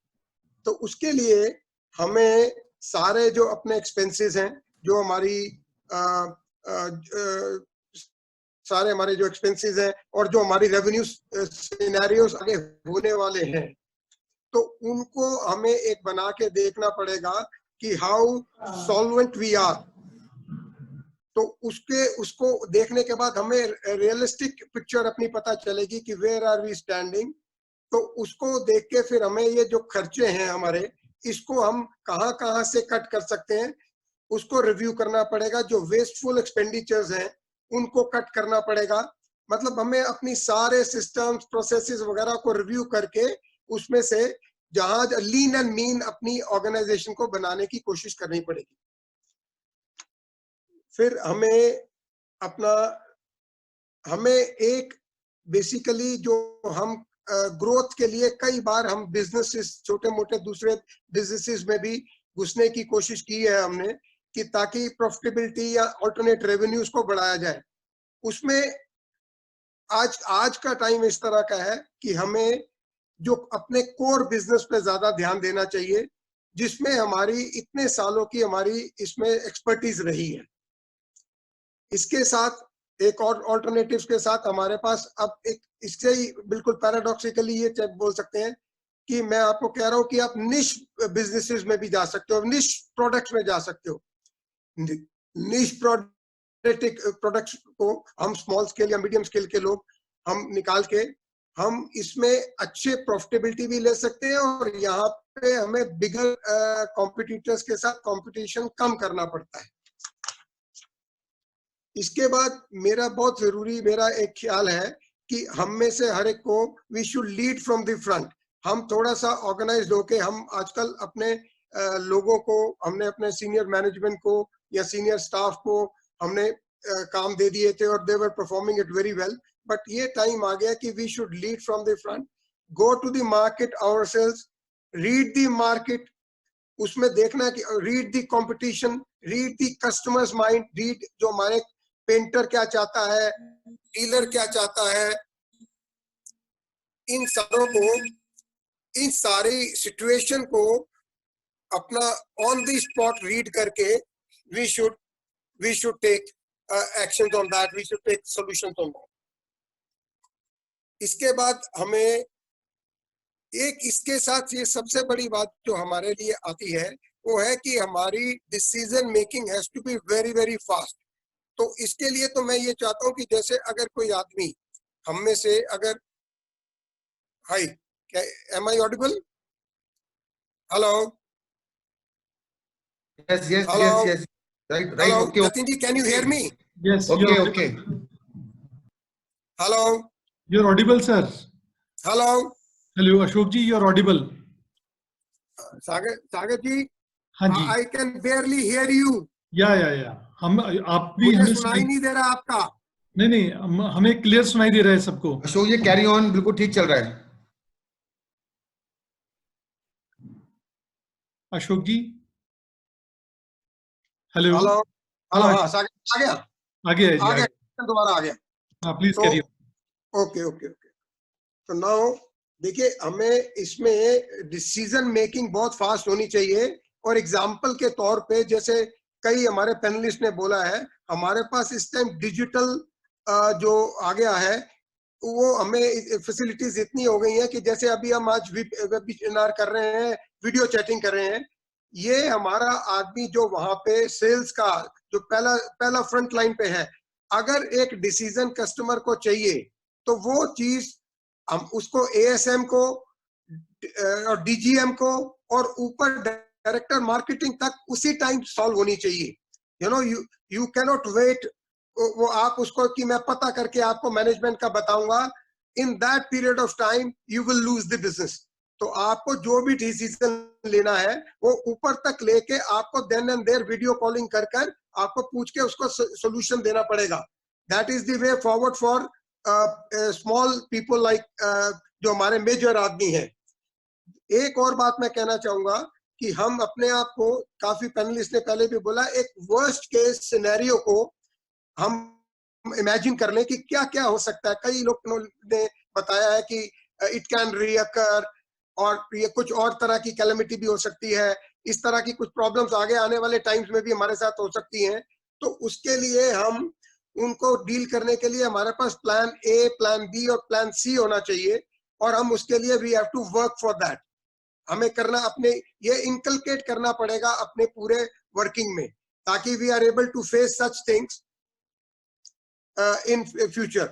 तो उसके लिए हमें सारे जो अपने एक्सपेंसेस हैं, जो सारे हमारे जो एक्सपेंसेस हैं और जो हमारी रेवेन्यू सिनेरियोस आगे होने वाले हैं, तो उनको हमें एक बना के देखना पड़ेगा कि हाउ सॉल्वेंट वी आर. तो उसको देखने के बाद हमें रियलिस्टिक पिक्चर अपनी पता चलेगी कि वेयर आर वी स्टैंडिंग. तो उसको देख के फिर हमें ये जो खर्चे हैं हमारे, इसको हम कहाँ से कट कर सकते हैं उसको रिव्यू करना पड़ेगा. जो वेस्टफुल एक्सपेंडिचर्स हैं उनको कट करना पड़ेगा. मतलब हमें अपनी सारे सिस्टम्स, प्रोसेसेस वगैरह को रिव्यू करके उसमें से जहां लीन एंड मीन अपनी ऑर्गेनाइजेशन को बनाने की कोशिश करनी पड़ेगी. फिर हमें एक बेसिकली जो हम ग्रोथ के लिए कई बार हम बिजनेसेस, छोटे मोटे दूसरे बिजनेसेस में भी घुसने की कोशिश की है हमने, कि ताकि प्रॉफिटेबिलिटी या अल्टरनेट रेवेन्यूज को बढ़ाया जाए. उसमें आज का टाइम इस तरह का है कि हमें जो अपने कोर बिजनेस पे ज्यादा ध्यान देना चाहिए, जिसमें हमारी इतने सालों की हमारी इसमें एक्सपर्टीज रही है. इसके साथ एक और ऑल्टरनेटिव्स के साथ हमारे पास अब एक इससे ही बिल्कुल पैराडॉक्सिकली ये बोल सकते हैं कि मैं आपको कह रहा हूँ कि आप निश बिजनेसेस में भी जा सकते हो, निश प्रोडक्ट्स में जा सकते हो. निश प्रोडक्ट्स को हम स्मॉल स्केल या मीडियम स्केल के लोग हम निकाल के हम इसमें अच्छे प्रॉफिटेबिलिटी भी ले सकते हैं और यहाँ पे हमें बिगर कॉम्पिटिटर्स के साथ कंपटीशन कम करना पड़ता है। इसके बाद मेरा एक ख्याल है कि हम में से हर एक को we should lead from the front. हम थोड़ा सा ऑर्गेनाइज होके, हम आजकल अपने लोगों को, हमने अपने सीनियर मैनेजमेंट को या सीनियर स्टाफ को हमने काम दे दिए थे और they were performing it very well, but ये टाइम आ गया कि we should lead from the front, go to the market ourselves, read the market, उसमें देखना कि read the competition, read the customers mind, read जो हमारे पेंटर क्या चाहता है, डीलर क्या चाहता है, इन सारों को, इन सारी सिचुएशन को अपना ऑन द स्पॉट रीड करके we should take actions on that, we should take solutions on that. इसके बाद हमें इसके साथ ये सबसे बड़ी बात जो हमारे लिए आती है वो है कि हमारी decision making has to be very very fast. तो इसके लिए तो मैं ये चाहता हूँ कि जैसे अगर कोई आदमी हम में से अगर, हाय, am I audible? Hello? Yes. Right. Hello, Okay. Jatin ji, can you hear me? Yes. Okay. Hello? You're audible, sir. Hello? Hello, Ashok ji, you're audible. सागर जी, हाँ जी. I can barely hear you. या. हम आप भी मुझे हमें सुनाई नहीं दे रहा आपका। नहीं, हमें क्लियर सुनाई दे रहा है सबको। अशोक जी कैरी ऑन, बिल्कुल ठीक चल रहा है। अशोक जी, हेलो। हाँ, सागर आ गया। आ गया। दोबारा आ गया। हाँ, प्लीज कैरी ऑन। ओके। तो नाउ देखिए, हमें इसमें डिसीजन मेकिंग बहुत फास्ट होनी चाहिए। और एग्जांपल के तौर पे, जैसे कई हमारे पैनलिस्ट ने बोला है, हमारे पास इस टाइम डिजिटल जो आ गया है, वो हमें फैसिलिटीज इतनी हो गई हैं कि जैसे अभी हम आज वेबिनार कर रहे हैं, वीडियो चैटिंग कर रहे हैं, ये हमारा आदमी जो वहां पे सेल्स का जो पहला फ्रंट लाइन पे है, अगर एक डिसीजन कस्टमर को चाहिए तो वो चीज हम उसको एएसएम को और डीजीएम को और ऊपर डायरेक्टर मार्केटिंग तक उसी टाइम सॉल्व होनी चाहिए। यू कैन नॉट वेट, वो आप उसको कि मैं पता करके आपको मैनेजमेंट का बताऊंगा, in that period of time you will lose the business. तो आपको जो भी डिसीजन लेना है वो ऊपर तक लेके आपको then and there video calling कर आपको पूछ के उसको सोल्यूशन देना पड़ेगा। That is the way forward for small people like जो हमारे मेजर आदमी हैं। एक और बात मैं कहना चाहूंगा कि हम अपने आप को, काफी पैनलिस्ट ने पहले भी बोला, एक वर्स्ट केस सिनेरियो को हम इमेजिन कर लें कि क्या क्या हो सकता है। कई लोग ने बताया है कि इट कैन रीअकर, और ये कुछ और तरह की कैलेमिटी भी हो सकती है, इस तरह की कुछ प्रॉब्लम्स आगे आने वाले टाइम्स में भी हमारे साथ हो सकती हैं। तो उसके लिए हम उनको डील करने के लिए हमारे पास प्लान ए, प्लान बी और प्लान सी होना चाहिए, और हम उसके लिए we have to work for that. हमें करना, अपने ये इनकलकेट करना पड़ेगा अपने पूरे वर्किंग में, ताकि we are able to face such things in future.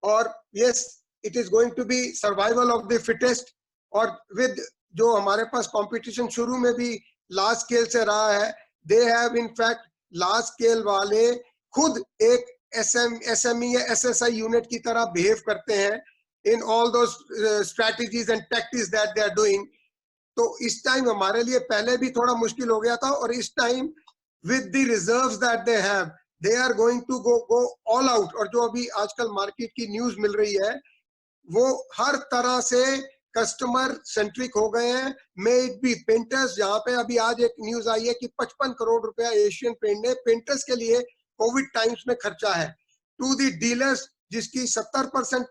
और yes, it is going to be survival of the fittest। और with जो हमारे पास कंपटीशन शुरू में भी लार्ज स्केल से रहा है, they have in fact large scale वाले खुद एक SME या SSI यूनिट की तरह बिहेव करते हैं in all those strategies and tactics that they are doing। तो इस टाइम हमारे लिए पहले भी थोड़ा मुश्किल हो गया था, और इस time with the reserves that they have, they are going to go all out। और जो अभी आजकल मार्केट की न्यूज मिल रही है, वो हर तरह से कस्टमर सेंट्रिक हो गए हैं। मे इट बी पेंटर्स, जहाँ पे अभी आज एक न्यूज आई है कि 55 करोड़ रुपया एशियन पेंट ने पेंटर्स के लिए कोविड टाइम्स में खर्चा है। टू दी डीलर्स, जिसकी 70%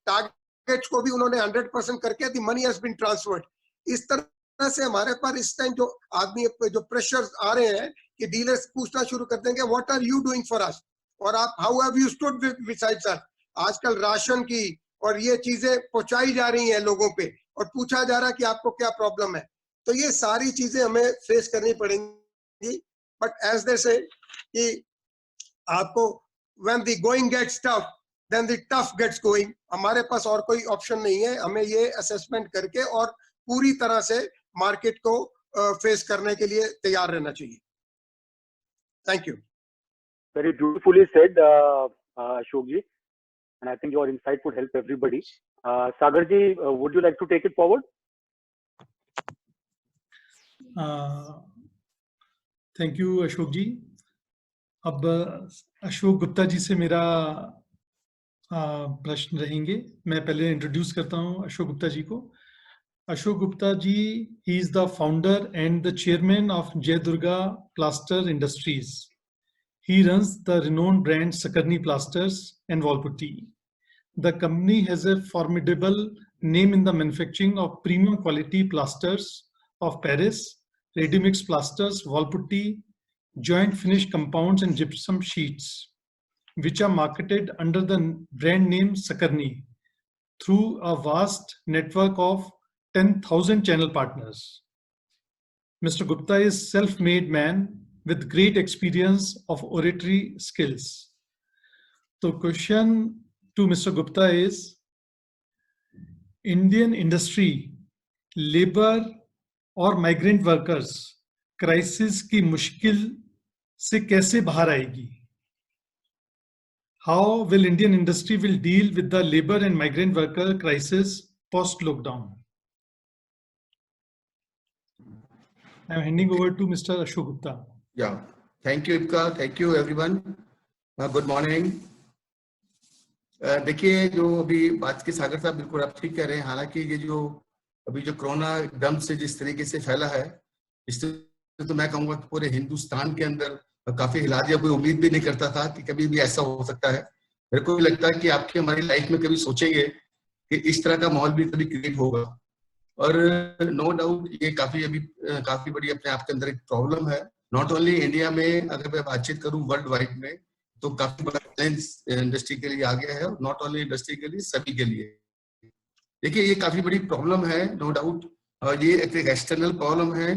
टारगेट को भी उन्होंने 100% करके दी मनी हैज बीन ट्रांसफर्ड। इस तरह से हमारे पास इस टाइम जो आदमी जो प्रेशर आ रहे हैं कि डीलर्स पूछना शुरू कर देंगे, what are you doing for us, और आप how have you stood besides us. आजकल राशन की और ये चीजें पहुंचाई जा रही हैं लोगों पे, और पूछा जा रहा है कि आपको क्या प्रॉब्लम है। तो ये सारी चीजें हमें फेस करनी पड़ेंगी। बट एज दे से कि आपको when the going gets tough, then the tough gets going. हमारे पास और कोई ऑप्शन नहीं है, हमें ये असेसमेंट करके और पूरी तरह से मार्केट को फेस करने के लिए तैयार रहना चाहिए. Thank you. Very beautifully said, Ashok ji, and I think your insight would help everybody. Sagar ji, would you like to take it forward? Thank you Ashok ji. अब अशोक गुप्ता जी से मेरा प्रश्न रहेंगे. मैं पहले इंट्रोड्यूस करता हूं अशोक गुप्ता जी को. Ashok Gupta ji, he is the founder and the chairman of Jai Durga Plaster Industries. He runs the renowned brand Sakarni Plasters and Wall Putty. The company has a formidable name in the manufacturing of premium quality plasters of Paris, ready-mix plasters, wall putty, joint finish compounds and gypsum sheets, which are marketed under the brand name Sakarni through a vast network of 10,000 channel partners. Mr. Gupta is self-made man with great experience of oratory skills. The question to Mr. Gupta is, Indian industry, labor और migrant workers crisis की मुश्किल से कैसे बाहर आएगी? How will Indian industry will deal with the labor and migrant worker crisis post-lockdown? I am handing over to Mr. Ashok Gupta. Yeah. Thank you, Ipka. Thank you, everyone. Good morning. देखिए जो अभी बात की सागर साहब बिल्कुल आप ठीक कह रहे हैं. हालांकि ये जो अभी जो कोरोना एकदम से जिस तरीके से फैला है, इससे तो मैं कहूँगा कि पूरे हिंदुस्तान के अंदर काफी हिला दिया. कोई उम्मीद भी नहीं करता था कि कभी भी ऐसा हो सकता है. मेरे को भी लगता है कि आपकी हमारी लाइफ में कभी सोचेंगे कि इस तरह का माहौल भी कभी क्रिएट होगा. और नो डाउट ये काफी बड़ी अपने आप के अंदर एक प्रॉब्लम है. नॉट ओनली इंडिया में, अगर मैं बातचीत करूं वर्ल्ड वाइड में, तो काफी बड़ा चैलेंज इंडस्ट्री के लिए आ गया है. नॉट ओनली इंडस्ट्री के लिए, सभी के लिए. देखिए ये काफी बड़ी प्रॉब्लम है, नो डाउट. ये एक एक्सटर्नल प्रॉब्लम है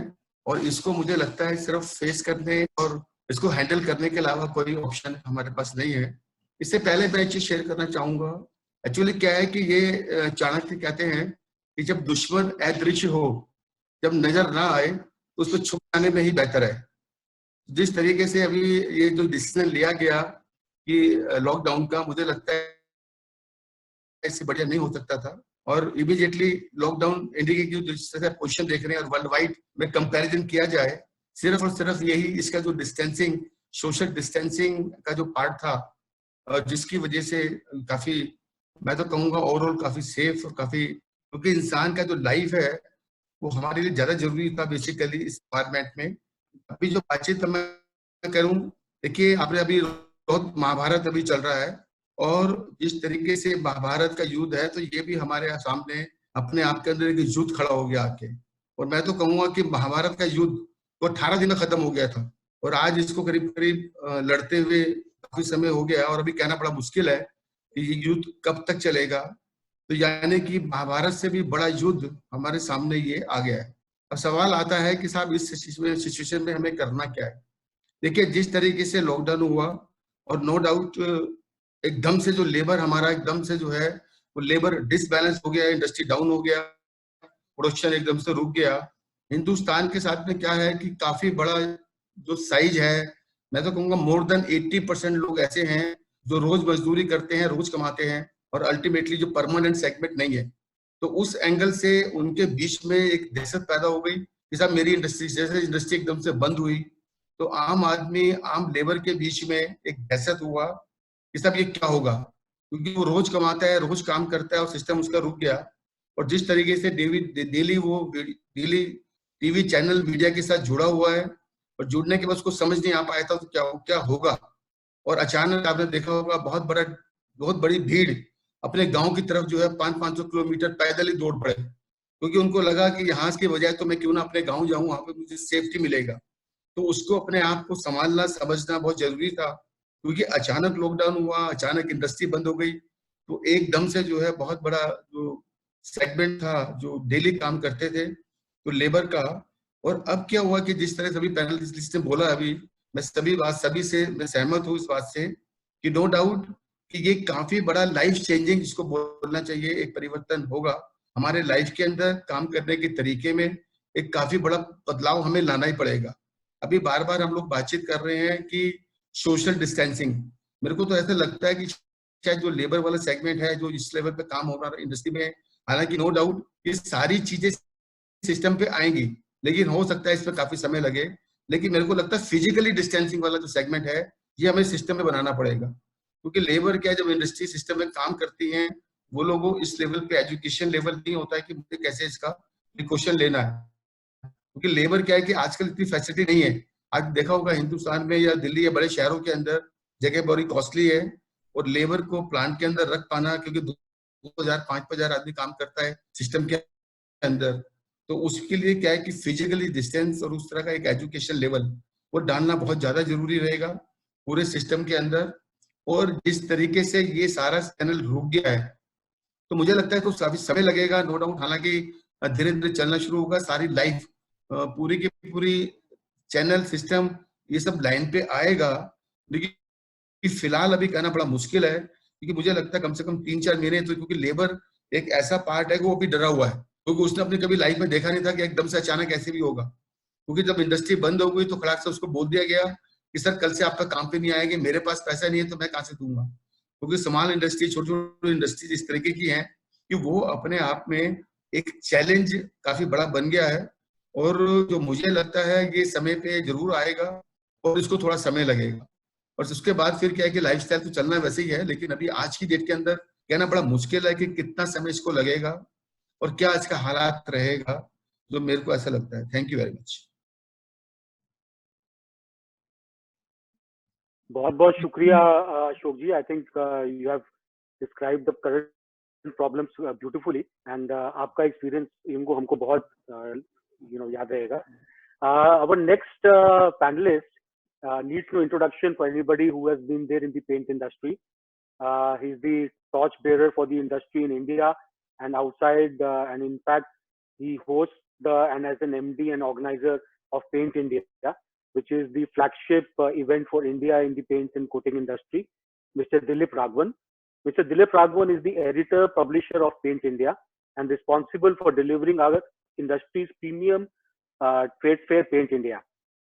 और इसको मुझे लगता है सिर्फ फेस करने और इसको हैंडल करने के अलावा कोई ऑप्शन हमारे पास नहीं है. इससे पहले मैं एक चीज शेयर करना चाहूंगा. एक्चुअली क्या है कि ये चाणक्य कहते हैं कि जब दुश्मन अदृश्य हो, जब नजर ना आए, तो उसको छुप जाने में ही बेहतर है. जिस तरीके से अभी ये जो डिसीजन लिया गया कि लॉकडाउन का, मुझे लगता है इससे बढ़िया नहीं हो सकता था. और इमीडिएटली लॉकडाउन इंडिया की जिस तरह से पोजीशन देख रहे हैं और वर्ल्ड वाइड में कंपैरिजन किया जाए, सिर्फ और सिर्फ यही इसका जो डिस्टेंसिंग, सोशल डिस्टेंसिंग का जो पार्ट था, जिसकी वजह से काफी, मैं तो कहूँगा ओवरऑल काफी सेफ और काफी, क्योंकि इंसान का जो लाइफ है वो हमारे लिए ज्यादा जरूरी था बेसिकली इस फॉर्मेट में. अभी जो बातचीत मैं करूं, देखिए आपने अभी बहुत महाभारत अभी चल रहा है और जिस तरीके से महाभारत का युद्ध है, तो ये भी हमारे सामने अपने आप के अंदर एक युद्ध खड़ा हो गया आके. और मैं तो कहूंगा कि महाभारत का युद्ध वो 18 दिन में खत्म हो गया था और आज इसको करीब करीब लड़ते हुए काफी समय हो गया और अभी कहना बड़ा मुश्किल है कि ये युद्ध कब तक चलेगा. तो यानी कि महाभारत से भी बड़ा युद्ध हमारे सामने ये आ गया है. अब सवाल आता है कि साहब इस सिचुएशन में हमें करना क्या है. देखिए जिस तरीके से लॉकडाउन हुआ और नो डाउट एकदम से जो लेबर हमारा एकदम से जो है वो लेबर डिसबैलेंस हो गया, इंडस्ट्री डाउन हो गया, प्रोडक्शन एकदम से रुक गया. हिंदुस्तान के साथ में क्या है कि काफी बड़ा जो साइज है, मैं तो कहूँगा मोर देन 80% लोग ऐसे हैं जो रोज मजदूरी करते हैं, रोज कमाते हैं और अल्टीमेटली जो परमानेंट सेगमेंट नहीं है. तो उस एंगल से उनके बीच में एक दहशत पैदा हो गई कि साहब मेरी इंडस्ट्री, जैसे इंडस्ट्री एकदम से बंद हुई तो आम आदमी, आम लेबर के बीच में एक दहशत हुआ कि साहब ये क्या होगा, क्योंकि वो रोज कमाता है, रोज काम करता है और सिस्टम उसका रुक गया. और जिस तरीके से डेली टीवी चैनल मीडिया के साथ जुड़ा हुआ है और जुड़ने के बाद उसको समझ नहीं आ पाया था तो क्या होगा. और अचानक आपने देखा होगा बहुत बड़ी भीड़ अपने गांव की तरफ जो है 500-500 किलोमीटर पैदल ही दौड़ पड़े, क्योंकि उनको लगा कि यहाँ के बजाय तो मैं क्यों ना अपने गांव जाऊं, वहां पे मुझे सेफ्टी मिलेगा. तो उसको अपने आप को संभालना, समझना बहुत जरूरी था, क्योंकि अचानक लॉकडाउन हुआ, अचानक इंडस्ट्री बंद हो गई. तो एकदम से जो है बहुत बड़ा जो सेगमेंट था जो डेली काम करते थे तो लेबर का. और अब क्या हुआ कि जिस तरह से अभी पैनलिस्ट ने बोला, अभी मैं सभी से मैं सहमत हूँ इस बात से कि नो डाउट कि ये काफी बड़ा लाइफ चेंजिंग, जिसको बोलना चाहिए, एक परिवर्तन होगा हमारे लाइफ के अंदर। काम करने के तरीके में एक काफी बड़ा बदलाव हमें लाना ही पड़ेगा। अभी बार बार हम लोग बातचीत कर रहे हैं कि सोशल डिस्टेंसिंग, मेरे को तो ऐसा लगता है कि शायद जो लेबर वाला सेगमेंट है, जो इस लेवल पे काम हो रहा है इंडस्ट्री में, हालांकि नो डाउट ये सारी चीजें सिस्टम पे आएंगी, लेकिन हो सकता है इसमें काफी समय लगे। लेकिन मेरे को लगता है फिजिकली डिस्टेंसिंग वाला जो सेगमेंट है, ये हमें सिस्टम में बनाना पड़ेगा, क्योंकि लेबर क्या है, जब इंडस्ट्री सिस्टम में काम करती है, वो लोगों इस लेवल पे एजुकेशन लेवल नहीं होता है कि मुझे कैसे इसका प्रिकॉशन लेना है। क्योंकि लेबर क्या है कि आजकल इतनी फैसिलिटी नहीं है। आज देखा होगा हिंदुस्तान में या दिल्ली या बड़े शहरों के अंदर जगह बड़ी कॉस्टली है, और लेबर को प्लांट के अंदर रख पाना, क्योंकि 2,000-5,000 आदमी काम करता है सिस्टम के अंदर, तो उसके लिए क्या है कि फिजिकली डिस्टेंस और उस तरह का एक एजुकेशन लेवल वो डालना बहुत ज्यादा जरूरी रहेगा पूरे सिस्टम के अंदर। और जिस तरीके से ये सारा चैनल रुक गया है, तो मुझे लगता है तो काफी समय लगेगा, नो डाउट। हालांकि धीरे धीरे चलना शुरू होगा, सारी लाइफ पूरी की पूरी चैनल सिस्टम ये सब लाइन पे आएगा। लेकिन फिलहाल अभी कहना बड़ा मुश्किल है, क्योंकि मुझे लगता है कम से कम 3-4 महीने, तो क्योंकि लेबर एक ऐसा पार्ट है कि वो अभी डरा हुआ है, क्योंकि उसने अपनी कभी लाइफ में देखा नहीं था कि एकदम से अचानक ऐसे भी होगा। क्योंकि जब इंडस्ट्री बंद हो गई तो खड़ाक से उसको बोल दिया गया कि सर कल से आपका काम पे नहीं आएगा, मेरे पास पैसा नहीं है तो मैं कहां से दूंगा। क्योंकि स्मॉल इंडस्ट्री, छोटी छोटी इंडस्ट्रीज इस तरीके की हैं कि वो अपने आप में एक चैलेंज काफी बड़ा बन गया है, और जो मुझे लगता है ये समय पे जरूर आएगा और इसको थोड़ा समय लगेगा। और उसके बाद फिर क्या है कि लाइफस्टाइल तो चलना वैसे ही है, लेकिन अभी आज की डेट के अंदर कहना बड़ा मुश्किल है कि कितना समय इसको लगेगा और क्या इसका हालात रहेगा, जो मेरे को ऐसा लगता है। Thank you very much. बहुत बहुत शुक्रिया Ashok ji. I think you have describe the current problems beautifully, and आपका एक्सपीरियंस इनको हमको बहुत याद रहेगा। Our next panelist needs no introduction for anybody who has been there in the paint industry. He's the torch bearer for the industry in India and outside, and in fact, he hosts and as an MD and organizer of Paint India, which is the flagship event for India in the paint and coating industry. Mr. Dilip Raghavan. Mr. Dilip Raghavan is the editor, publisher of Paint India and responsible for delivering our industry's premium trade fair Paint India.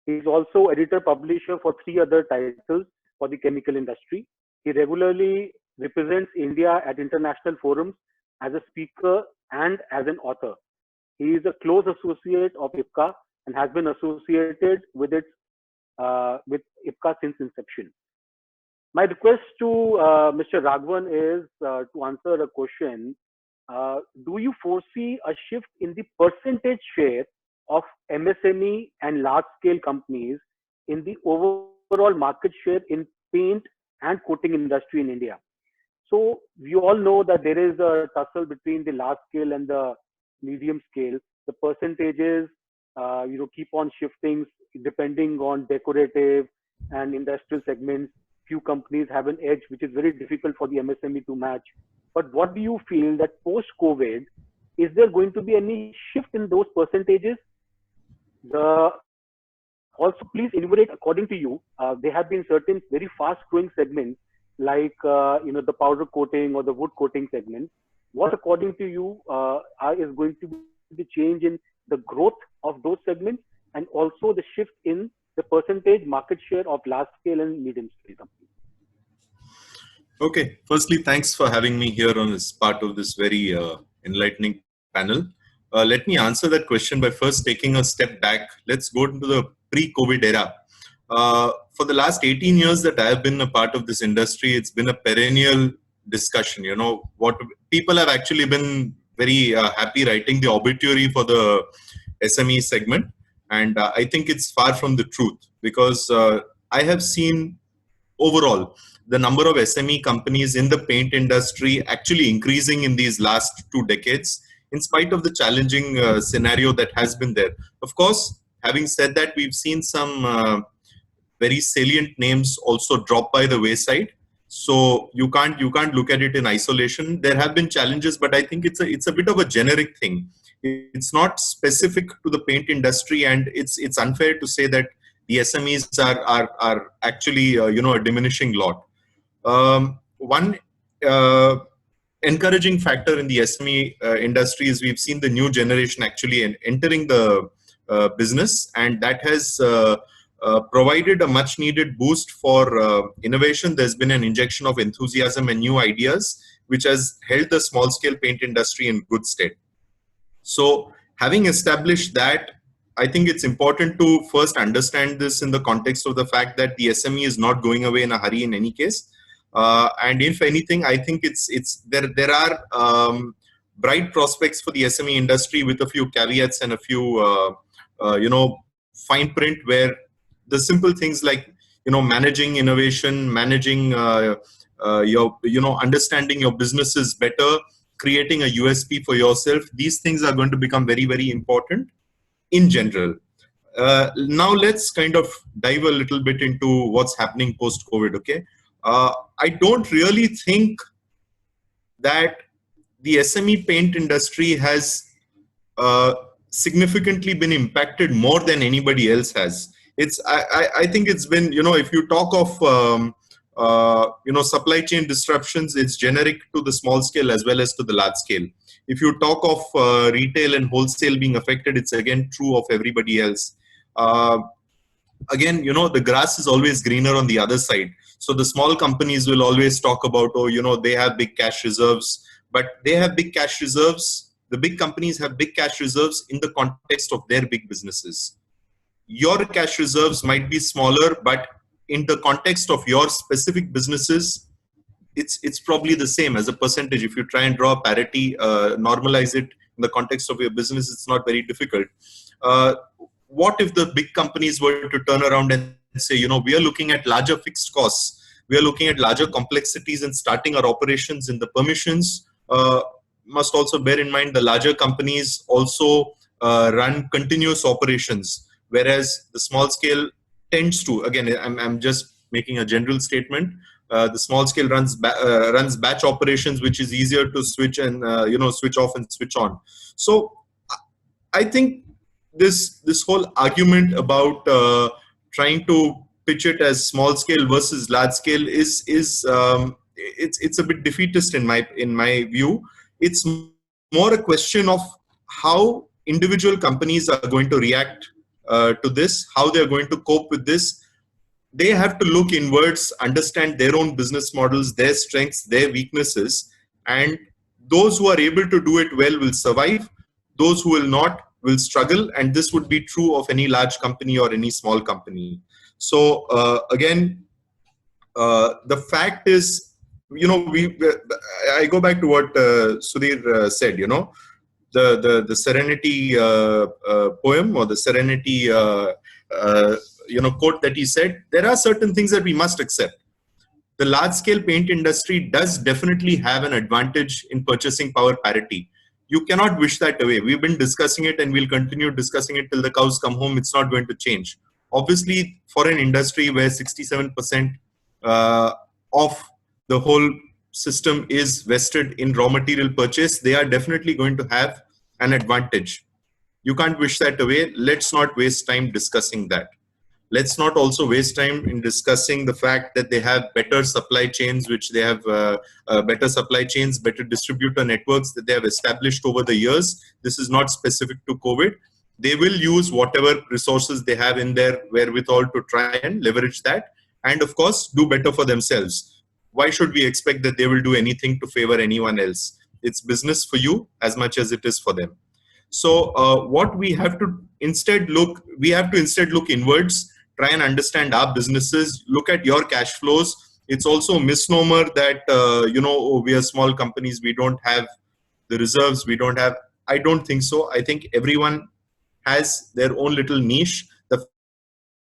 He is also editor, publisher for 3 other titles for the chemical industry. He regularly represents India at international forums as a speaker and as an author. He is a close associate of IPCA and has been associated with IPCA since inception. My request to Mr. Raghavan is to answer a question. Do you foresee a shift in the percentage share of MSME and large-scale companies in the overall market share in paint and coating industry in India? So we all know that there is a tussle between the large scale and the medium scale. The percentages, keep on shifting depending on decorative and industrial segments. Few companies have an edge, which is very difficult for the MSME to match. But what do you feel that post-COVID, is there going to be any shift in those percentages? Also, please enumerate according to you. There have been certain very fast-growing segments like the powder coating or the wood coating segment. What, according to you, is going to be the change in the growth of those segments, and also the shift in the percentage market share of large scale and medium scale companies? Okay, firstly, thanks for having me here on this part of this very enlightening panel. Let me answer that question by first taking a step back. Let's go into the pre-COVID era. For the last 18 years that I have been a part of this industry, it's been a perennial discussion. What people have actually been very happy writing the obituary for the SME segment. And I think it's far from the truth, because I have seen overall the number of SME companies in the paint industry actually increasing in these last 2 decades, in spite of the challenging scenario that has been there. Of course, having said that, we've seen some very salient names also drop by the wayside. So you can't look at it in isolation. There have been challenges, but I think it's a bit of a generic thing. It's not specific to the paint industry, and it's unfair to say that the SMEs are actually a diminishing lot. one encouraging factor in the SME industry is we've seen the new generation actually entering the business, and that has provided a much needed boost for innovation. There's been an injection of enthusiasm and new ideas, which has held the small scale paint industry in good stead. So having established that, I think it's important to first understand this in the context of the fact that the SME is not going away in a hurry in any case. And if anything, I think there are bright prospects for the SME industry, with a few caveats and a few fine print, where the simple things like managing innovation, managing understanding your businesses better, creating a USP for yourself, these things are going to become very, very important in general. Now let's kind of dive a little bit into what's happening post-COVID, okay? I don't really think that the SME paint industry has significantly been impacted more than anybody else has. I think it's been, if you talk of supply chain disruptions, it's generic to the small scale as well as to the large scale. If you talk of retail and wholesale being affected, it's again true of everybody else. Again, the grass is always greener on the other side. So the small companies will always talk about, they have big cash reserves, but they have big cash reserves. The big companies have big cash reserves in the context of their big businesses. Your cash reserves might be smaller, but in the context of your specific businesses, it's probably the same as a percentage. If you try and draw a parity, normalize it in the context of your business, it's not very difficult. What if the big companies were to turn around and say, we are looking at larger fixed costs, we are looking at larger complexities and starting our operations in the permissions? Must also bear in mind the larger companies also run continuous operations, whereas the small scale tends to, again, I'm just making a general statement, the small scale runs batch operations, which is easier to switch and switch off and switch on. So I think this whole argument about trying to pitch it as small scale versus large scale is it's a bit defeatist in my view. It's more a question of how individual companies are going to react to this, how they're going to cope with this. They have to look inwards, understand their own business models, their strengths, their weaknesses, and those who are able to do it well will survive. Those who will not will struggle, and this would be true of any large company or any small company. So again, the fact is, I go back to what Sudhir said, the Serenity poem, or the Serenity quote that he said. There are certain things that we must accept. The large scale paint industry does definitely have an advantage in purchasing power parity. You cannot wish that away. We've been discussing it and we'll continue discussing it till the cows come home. It's not going to change. Obviously, for an industry where 67% of the whole system is vested in raw material purchase, they are definitely going to have an advantage. You can't wish that away. Let's not waste time discussing that. Let's not also waste time in discussing the fact that they have better supply chains, which they have better supply chains, better distributor networks that they have established over the years. This is not specific to COVID. They will use whatever resources they have in their wherewithal to try and leverage that, and of course, do better for themselves. Why should we expect that they will do anything to favor anyone else? It's business for you as much as it is for them. So what we have to instead look inwards, try and understand our businesses, look at your cash flows. It's also a misnomer that, we are small companies, we don't have the reserves, I don't think so. I think everyone has their own little niche. The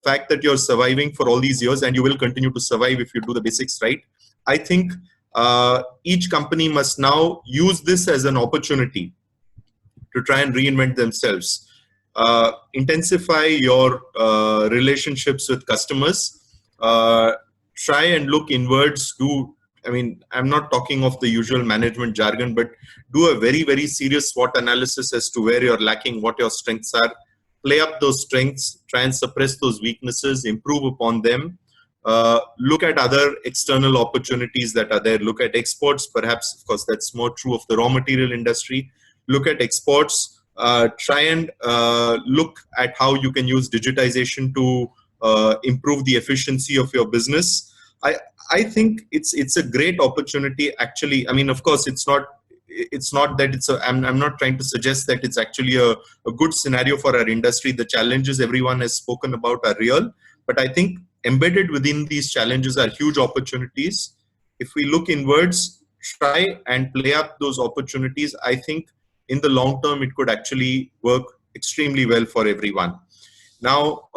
fact that you're surviving for all these years, and you will continue to survive if you do the basics right. I think each company must now use this as an opportunity to try and reinvent themselves. Intensify your relationships with customers. Try and look inwards. I'm not talking of the usual management jargon, but do a very, very serious SWOT analysis as to where you're lacking, what your strengths are. Play up those strengths, try and suppress those weaknesses, improve upon them. look at other external opportunities that are there. Look at exports, perhaps, of course, that's more true of the raw material industry. Look at exports. Try and look at how you can use digitization to improve the efficiency of your business. I think it's a great opportunity. Actually, I mean, of course, it's not that it's I'm not trying to suggest that it's actually a good scenario for our industry. The challenges everyone has spoken about are real, but I think embedded within these challenges are huge opportunities. If we look inwards, try and play up those opportunities, I think in the long term, it could actually work extremely well for everyone. Now,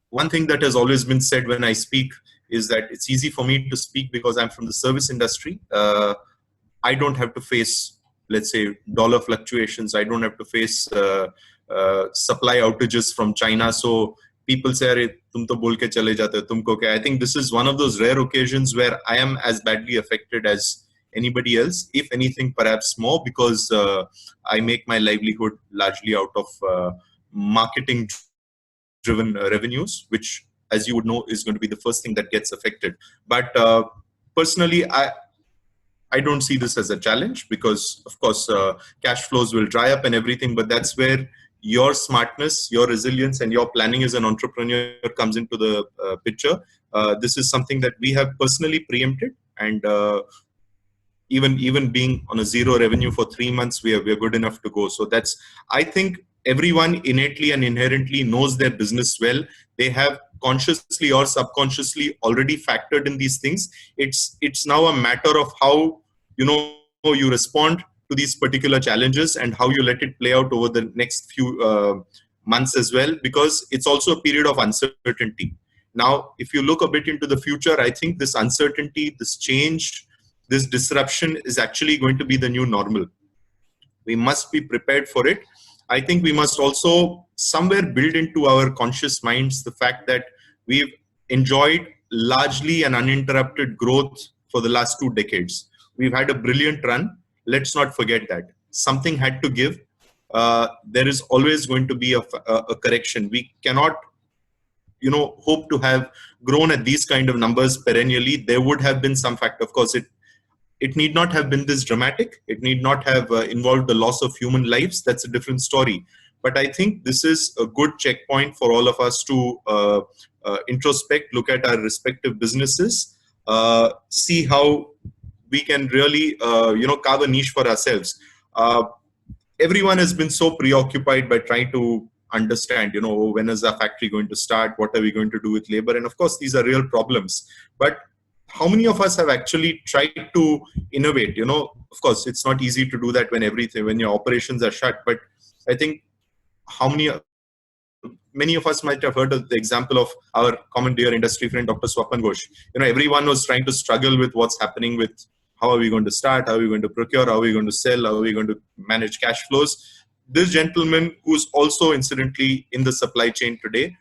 one thing that has always been said when I speak is that it's easy for me to speak because I'm from the service industry. I don't have to face, let's say, dollar fluctuations. I don't have to face supply outages from China. So people say, "Arey, tum to bol ke chale jate ho, tumko kya?" I think this is one of those rare occasions where I am as badly affected as anybody else, if anything, perhaps more, because I make my livelihood largely out of marketing-driven revenues, which, as you would know, is going to be the first thing that gets affected. But personally, I don't see this as a challenge because, of course, cash flows will dry up and everything, but that's where your smartness, your resilience, and your planning as an entrepreneur comes into the picture. This is something that we have personally preempted, and even being on a zero revenue for 3 months, we are good enough to go. So that's, I think everyone innately and inherently knows their business well. They have consciously or subconsciously already factored in these things. It's now a matter of how you respond to these particular challenges and how you let it play out over the next few months as well, because it's also a period of uncertainty. Now, if you look a bit into the future, I think this uncertainty, this change, this disruption is actually going to be the new normal. We must be prepared for it. I think we must also somewhere build into our conscious minds the fact that we've enjoyed largely an uninterrupted growth for the last 2 decades. We've had a brilliant run. Let's not forget that. Something had to give. There is always going to be a correction. We cannot, hope to have grown at these kind of numbers perennially. There would have been some factor. Of course, it need not have been this dramatic. It need not have involved the loss of human lives. That's a different story. But I think this is a good checkpoint for all of us to introspect, look at our respective businesses, see how we can really, carve a niche for ourselves. Everyone has been so preoccupied by trying to understand, when is our factory going to start? What are we going to do with labor? And of course, these are real problems. But how many of us have actually tried to innovate? Of course, it's not easy to do that when your operations are shut. But I think many of us might have heard of the example of our common dear industry friend, Dr. Swapan Ghosh. Everyone was trying to struggle with what's happening with how are we going to start, how are we going to procure, how are we going to sell, how are we going to manage cash flows. This gentleman, who's also incidentally in the supply chain today,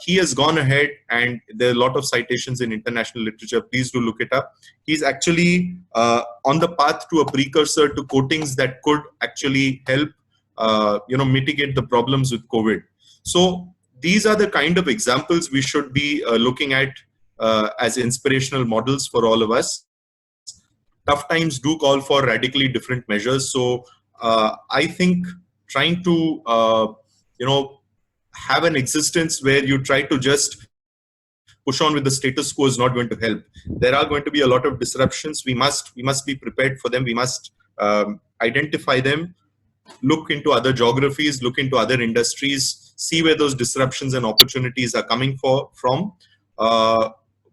he has gone ahead, and there are a lot of citations in international literature. Please do look it up. He's actually on the path to a precursor to coatings that could actually help, mitigate the problems with COVID. So these are the kind of examples we should be looking at as inspirational models for all of us. Tough times do call for radically different measures. So I think trying to, have an existence where you try to just push on with the status quo is not going to help. There are going to be a lot of disruptions. We must be prepared for them. We must identify them, look into other geographies, look into other industries, see where those disruptions and opportunities are coming from.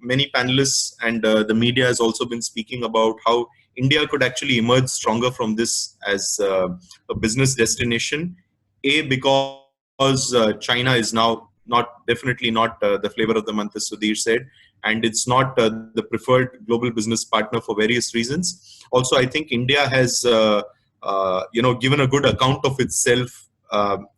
Many panelists and the media has also been speaking about how India could actually emerge stronger from this as a business destination. Because China is now definitely not the flavor of the month, as Sudhir said, and it's not the preferred global business partner for various reasons. Also, I think India has given a good account of itself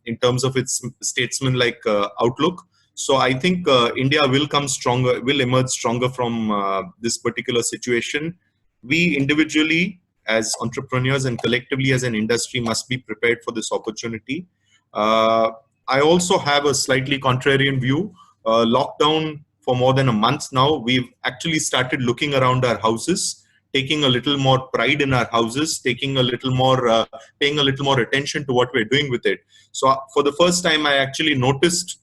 in terms of its statesman-like outlook. So I think India will emerge stronger from this particular situation. We individually, as entrepreneurs and collectively as an industry, must be prepared for this opportunity. I also have a slightly contrarian view. Lockdown for more than a month now. We've actually started looking around our houses, taking a little more pride in our houses, taking a little more, paying a little more attention to what we're doing with it. So for the first time, I actually noticed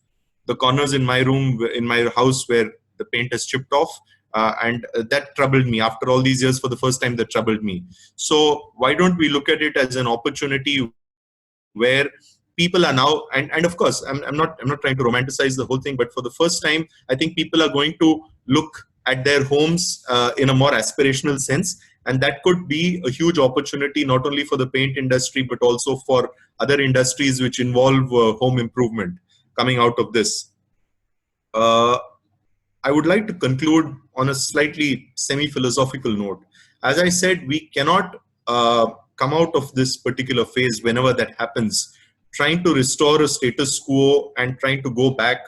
the corners in my room, in my house, where the paint has chipped off. And that troubled me. After all these years, for the first time, that troubled me. So why don't we look at it as an opportunity where people are now, and of course, I'm not trying to romanticize the whole thing, but for the first time, I think people are going to look at their homes in a more aspirational sense. And that could be a huge opportunity, not only for the paint industry, but also for other industries which involve home improvement coming out of this. I would like to conclude on a slightly semi-philosophical note. As I said, we cannot come out of this particular phase, whenever that happens, trying to restore a status quo and trying to go back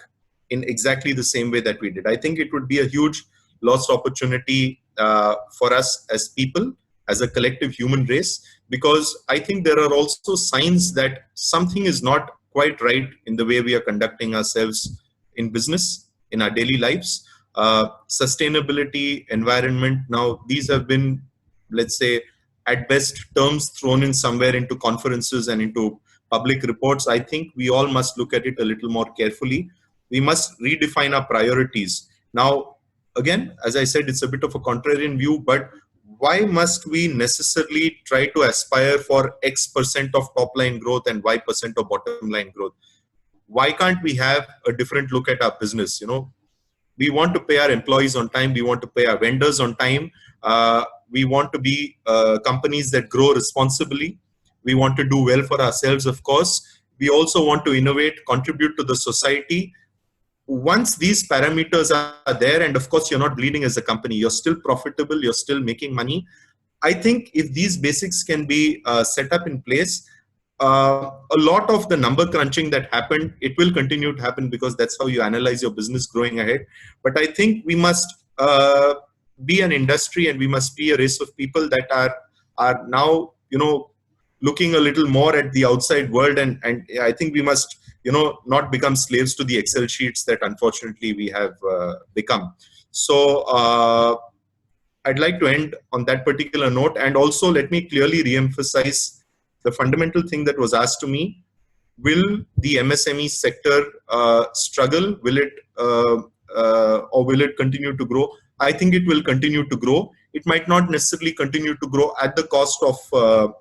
in exactly the same way that we did. I think it would be a huge lost opportunity for us as people, as a collective human race, because I think there are also signs that something is not quite right in the way we are conducting ourselves in business, in our daily lives. Sustainability, environment, now these have been, let's say, at best terms thrown in somewhere into conferences and into public reports. I think we all must look at it a little more carefully. We must redefine our priorities. Now, again, as I said, it's a bit of a contrarian view, but why must we necessarily try to aspire for X% of top line growth and Y% of bottom line growth? Why can't we have a different look at our business? You know, we want to pay our employees on time. We want to pay our vendors on time. We want to be companies that grow responsibly. We want to do well for ourselves, of course. We also want to innovate, contribute to the society. Once these parameters are there, and of course, you're not bleeding as a company, you're still profitable, you're still making money. I think if these basics can be set up in place, a lot of the number crunching that happened, it will continue to happen, because that's how you analyze your business growing ahead. But I think we must be an industry, and we must be a race of people that are now, you know, looking a little more at the outside world. And I think we must, you know, not become slaves to the Excel sheets that unfortunately we have become. So I'd like to end on that particular note. And also let me clearly re-emphasize the fundamental thing that was asked to me. Will the MSME sector struggle? Will it or will it continue to grow? I think it will continue to grow. It might not necessarily continue to grow at the cost of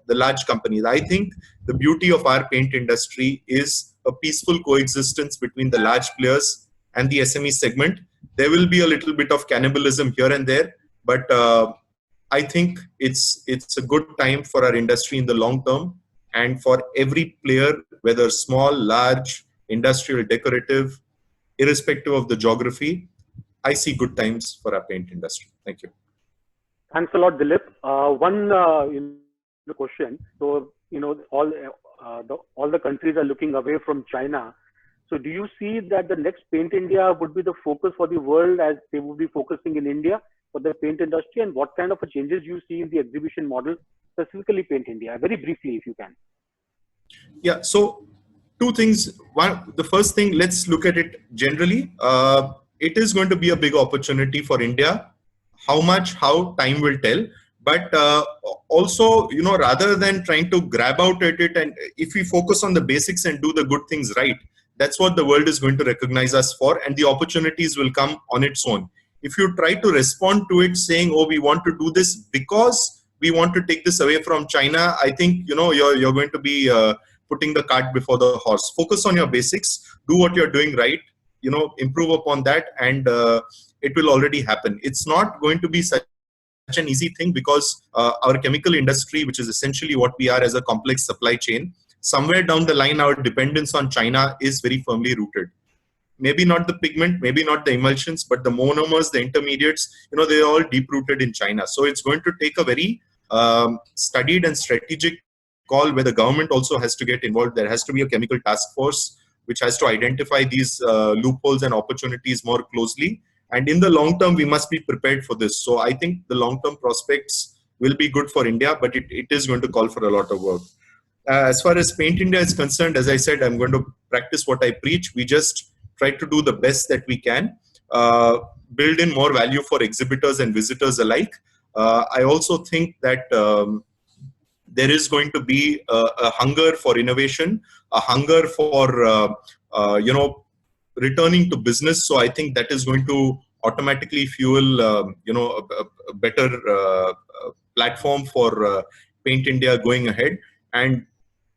the large companies. I think the beauty of our paint industry is a peaceful coexistence between the large players and the SME segment. There will be a little bit of cannibalism here and there, but I think it's a good time for our industry in the long term, and for every player, whether small, large, industrial, decorative, irrespective of the geography. I see good times for our paint industry. Thank you. Thanks a lot, Dilip. One question. So, you know, all the countries are looking away from China. So do you see that the next Paint India would be the focus for the world, as they would be focusing in India for the paint industry? And what kind of changes you see in the exhibition model, specifically Paint India? Very briefly, if you can. Yeah, so two things. One, the first thing, let's look at it generally. It is going to be a big opportunity for India. How time will tell. But also, you know, rather than trying to grab out at it, and if we focus on the basics and do the good things right, that's what the world is going to recognize us for, and the opportunities will come on its own. If you try to respond to it saying, oh, we want to do this because we want to take this away from China, I think, you know, you're going to be putting the cart before the horse. Focus on your basics, do what you're doing right, you know, improve upon that, and it will already happen. It's not going to be such an easy thing, because our chemical industry, which is essentially what we are as a complex supply chain, somewhere down the line, our dependence on China is very firmly rooted. Maybe not the pigment, maybe not the emulsions, but the monomers, the intermediates, you know, they're all deep rooted in China. So it's going to take a very studied and strategic call, where the government also has to get involved. There has to be a chemical task force which has to identify these loopholes and opportunities more closely. And in the long term, we must be prepared for this. So I think the long-term prospects will be good for India, but it is going to call for a lot of work. As far as Paint India is concerned, as I said, I'm going to practice what I preach. We just try to do the best that we can. build in more value for exhibitors and visitors alike. I also think that there is going to be a hunger for innovation, a hunger for returning to business. So I think that is going to automatically fuel a better platform for Paint India going ahead. And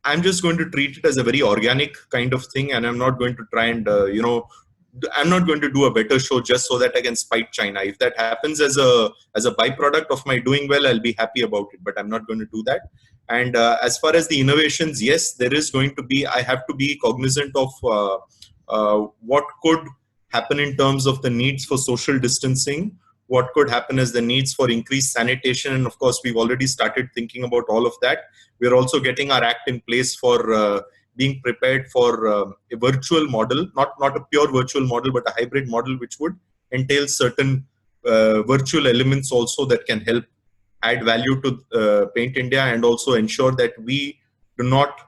I'm just going to treat it as a very organic kind of thing, and I'm not going to try and I'm not going to do a better show just so that I can spite China. If that happens as a byproduct of my doing well, I'll be happy about it, but I'm not going to do that. And as far as the innovations, yes, there is going to be, I have to be cognizant of what could happen in terms of the needs for social distancing, what could happen as the needs for increased sanitation. And of course, we've already started thinking about all of that. We're also getting our act in place for being prepared for a virtual model, not a pure virtual model, but a hybrid model, which would entail certain virtual elements also that can help add value to Paint India, and also ensure that we do not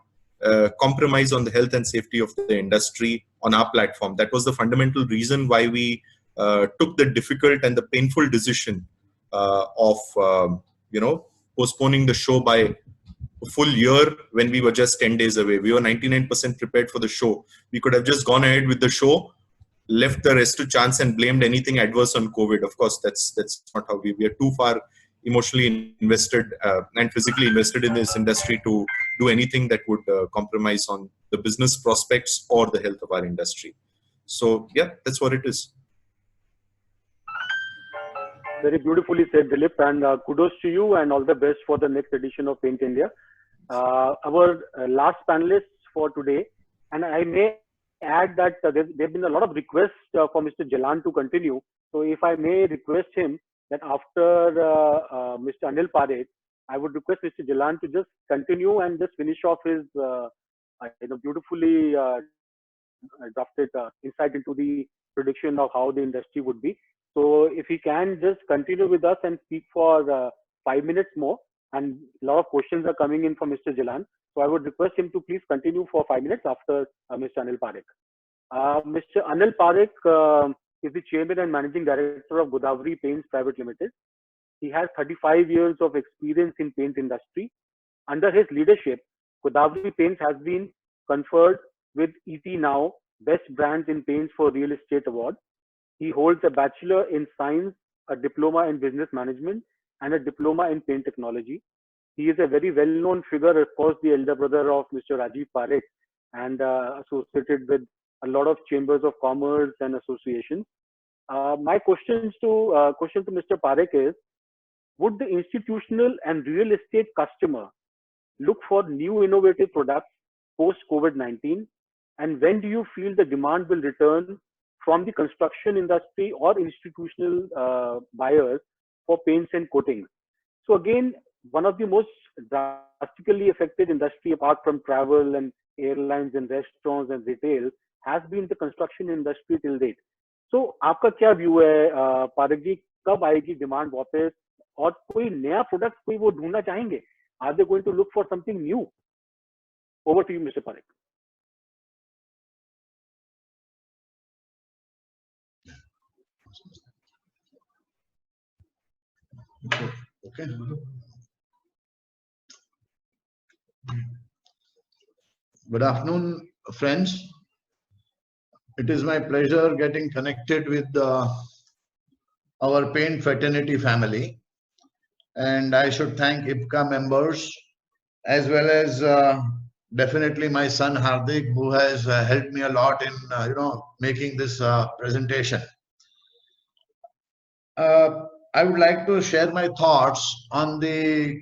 compromise on the health and safety of the industry on our platform. That was the fundamental reason why we took the difficult and the painful decision of postponing the show by a full year when we were just 10 days away. We were 99% prepared for the show. We could have just gone ahead with the show, left the rest to chance, and blamed anything adverse on COVID. Of course, that's not how we are too far emotionally invested and physically invested in this industry to do anything that would compromise on the business prospects or the health of our industry. So yeah, that's what it is. Very beautifully said, Dilip, and kudos to you and all the best for the next edition of Paint India. Our last panelist for today, and I may add that there have been a lot of requests for Mr. Jalan to continue. So if I may request him that after Mr. Anil Parekh, I would request Mr. Jalan to just continue and just finish off his beautifully drafted insight into the prediction of how the industry would be. So if he can just continue with us and speak for 5 minutes more, and a lot of questions are coming in from Mr. Jalan. So I would request him to please continue for 5 minutes after Mr. Anil Parekh. Mr. Anil Parekh is the Chairman and Managing Director of Godavari Paints Private Limited. He has 35 years of experience in paint industry. Under his leadership, Godavari Paints has been conferred with ET Now Best Brands in Paints for Real Estate Award. He holds a Bachelor in Science, a Diploma in Business Management, and a Diploma in Paint Technology. He is a very well-known figure, of course, the elder brother of Mr. Rajiv Parekh, and associated with a lot of chambers of commerce and associations. My question to Mr. Parekh is, would the institutional and real estate customer look for new innovative products post-COVID-19? And when do you feel the demand will return from the construction industry or institutional buyers for paints and coatings? So again, one of the most drastically affected industry apart from travel and airlines and restaurants and retail has been the construction industry till date. So आपका क्या view है पारेख जी, कब आएगी demand वापस और कोई नया product कोई वो ढूंढना चाहेंगे? Are they going to look for something new? Over to you, Mr. Parekh. Okay. Good afternoon, friends. It is my pleasure getting connected with our paint fraternity family, and I should thank IPCA members as well as definitely my son Hardik, who has helped me a lot in making this presentation. I would like to share my thoughts on the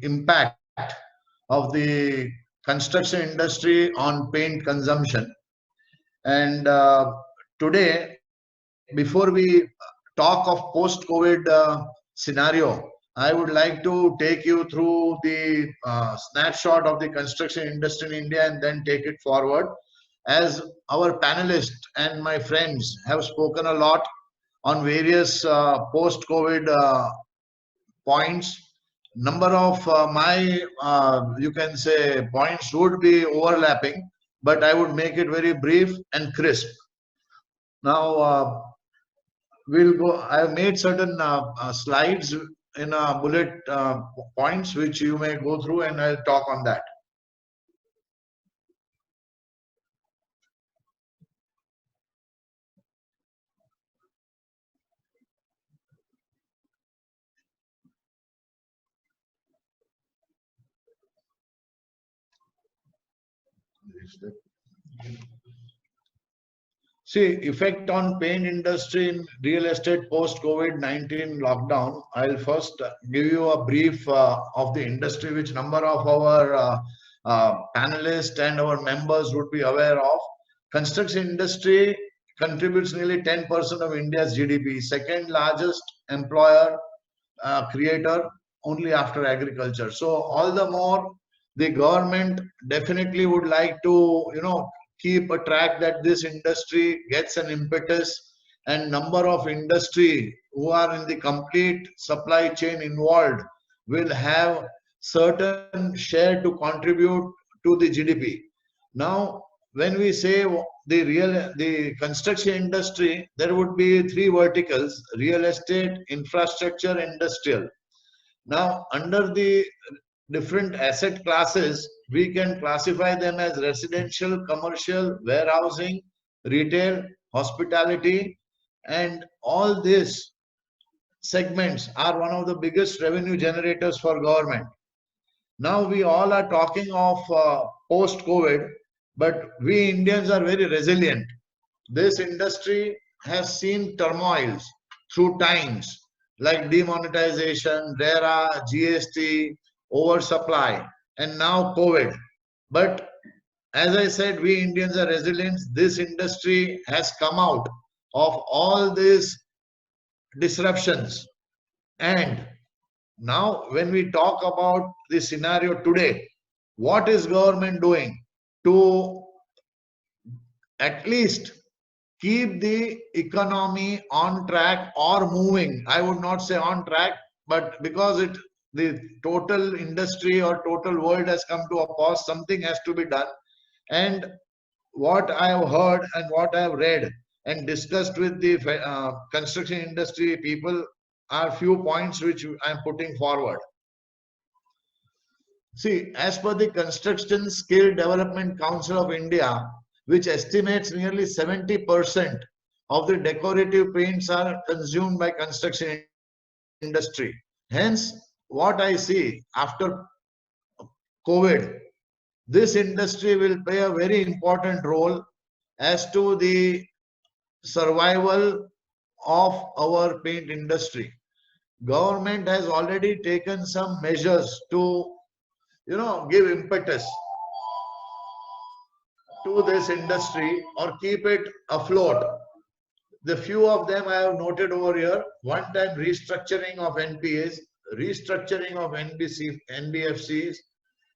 impact of the construction industry on paint consumption. And today, before we talk of post-COVID scenario, I would like to take you through the snapshot of the construction industry in India and then take it forward. As our panelists and my friends have spoken a lot on various post-COVID points, number of my you can say points would be overlapping, but I would make it very brief and crisp. Now, we'll go. I have made certain slides in bullet points which you may go through, and I'll talk on that. See, effect on paint industry in real estate post COVID-19 lockdown. I'll first give you a brief of the industry, which number of our panelists and our members would be aware of. Construction industry contributes nearly 10% of India's GDP, second largest employer creator only after agriculture. So all the more the government definitely would like to, keep a track that this industry gets an impetus, and number of industry who are in the complete supply chain involved will have certain share to contribute to the GDP. Now, when we say the construction industry, there would be three verticals: real estate, infrastructure, industrial. Now, under the different asset classes, we can classify them as residential, commercial, warehousing, retail, hospitality, and all these segments are one of the biggest revenue generators for government. Now we all are talking of post-COVID, but we Indians are very resilient. This industry has seen turmoils through times like demonetization, RERA, GST, oversupply, and now COVID. But as I said, we Indians are resilient. This industry has come out of all these disruptions. And now when we talk about the scenario today, what is government doing to at least keep the economy on track or moving? I would not say on track, but because the total industry or total world has come to a pause, something has to be done. And what I have heard and what I have read and discussed with the construction industry people are few points which I am putting forward. See, as per the Construction Skill Development Council of India, which estimates nearly 70% of the decorative paints are consumed by construction industry. Hence, what I see after COVID, this industry will play a very important role as to the survival of our paint industry. Government has already taken some measures to, give impetus to this industry or keep it afloat. The few of them I have noted over here: one-time restructuring of NPAs, restructuring of NBFCs,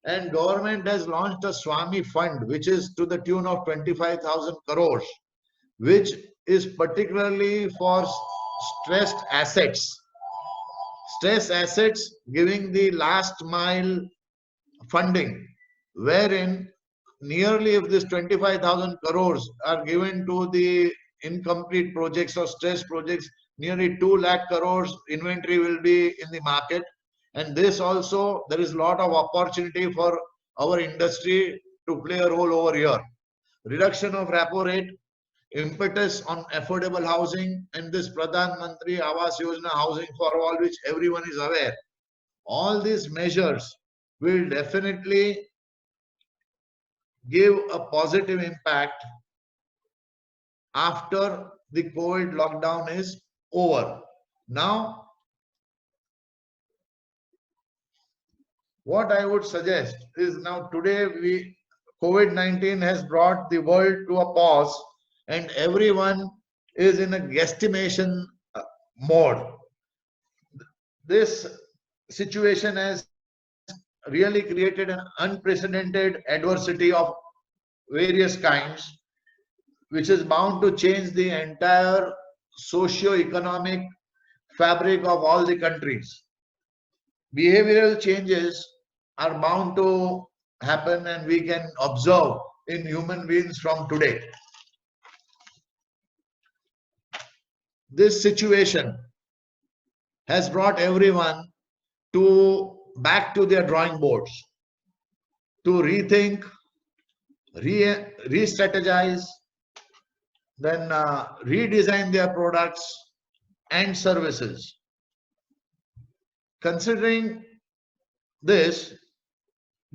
and government has launched a Swami Fund, which is to the tune of 25,000 crores, which is particularly for stressed assets. Stressed assets giving the last mile funding, wherein nearly if this 25,000 crores are given to the incomplete projects or stressed projects, nearly 2 lakh crores inventory will be in the market. And this also, there is a lot of opportunity for our industry to play a role over here. Reduction of repo rate, impetus on affordable housing, and this Pradhan Mantri Awas Yojana housing for all, which everyone is aware. All these measures will definitely give a positive impact after the COVID lockdown is over. Now, what I would suggest is, now today COVID-19 has brought the world to a pause and everyone is in a guesstimation mode. This situation has really created an unprecedented adversity of various kinds, which is bound to change the entire socio-economic fabric of all the countries. Behavioral changes are bound to happen, and we can observe in human beings from today. this situation has brought everyone back to their drawing boards, to rethink, re-strategize, then redesign their products and services. Considering this,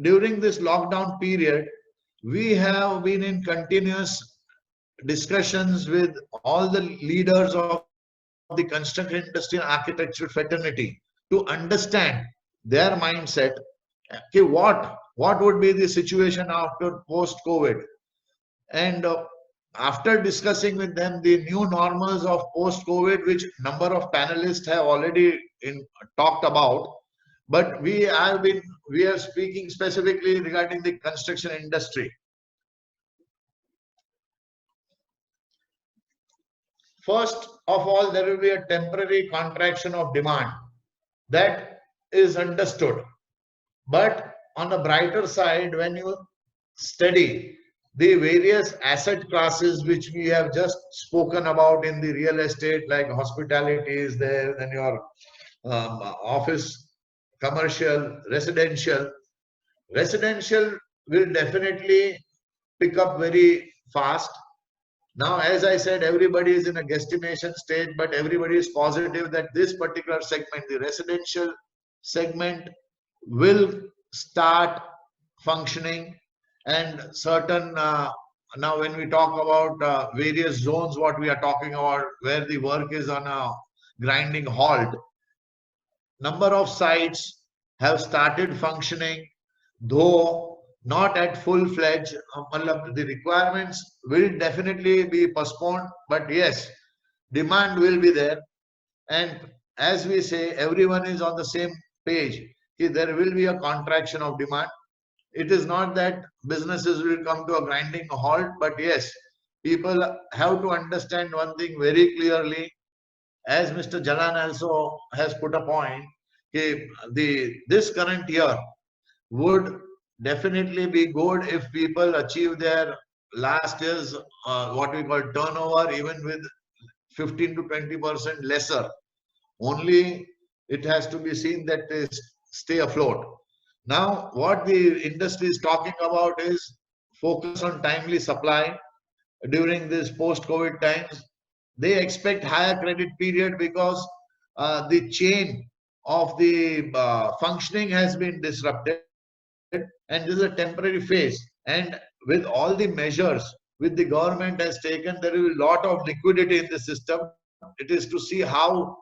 during this lockdown period, we have been in continuous discussions with all the leaders of the construction industry and architecture fraternity to understand their mindset. Okay, what would be the situation after post-COVID? And after discussing with them the new normals of post-COVID, which number of panelists have already talked about, but we are speaking specifically regarding the construction industry. First of all, there will be a temporary contraction of demand. That is understood. But on the brighter side, when you study the various asset classes which we have just spoken about in the real estate, like hospitality is there, then your office, commercial, residential. Residential will definitely pick up very fast. Now, as I said, everybody is in a guesstimation stage, but everybody is positive that this particular segment, the residential segment, will start functioning. And certain, now when we talk about various zones, what we are talking about, where the work is on a grinding halt, number of sites have started functioning, though not at full-fledged. The requirements will definitely be postponed, but yes, demand will be there. And as we say, everyone is on the same page. There will be a contraction of demand. It is not that businesses will come to a grinding halt, but yes, people have to understand one thing very clearly. As Mr. Jalan also has put a point, this current year would definitely be good if people achieve their last year's what we call turnover, even with 15 to 20% lesser. Only it has to be seen that they stay afloat. Now, what the industry is talking about is focus on timely supply during this post-COVID times. They expect higher credit period because the chain of the functioning has been disrupted, and this is a temporary phase. And with all the measures which the government has taken, there is a lot of liquidity in the system. It is to see how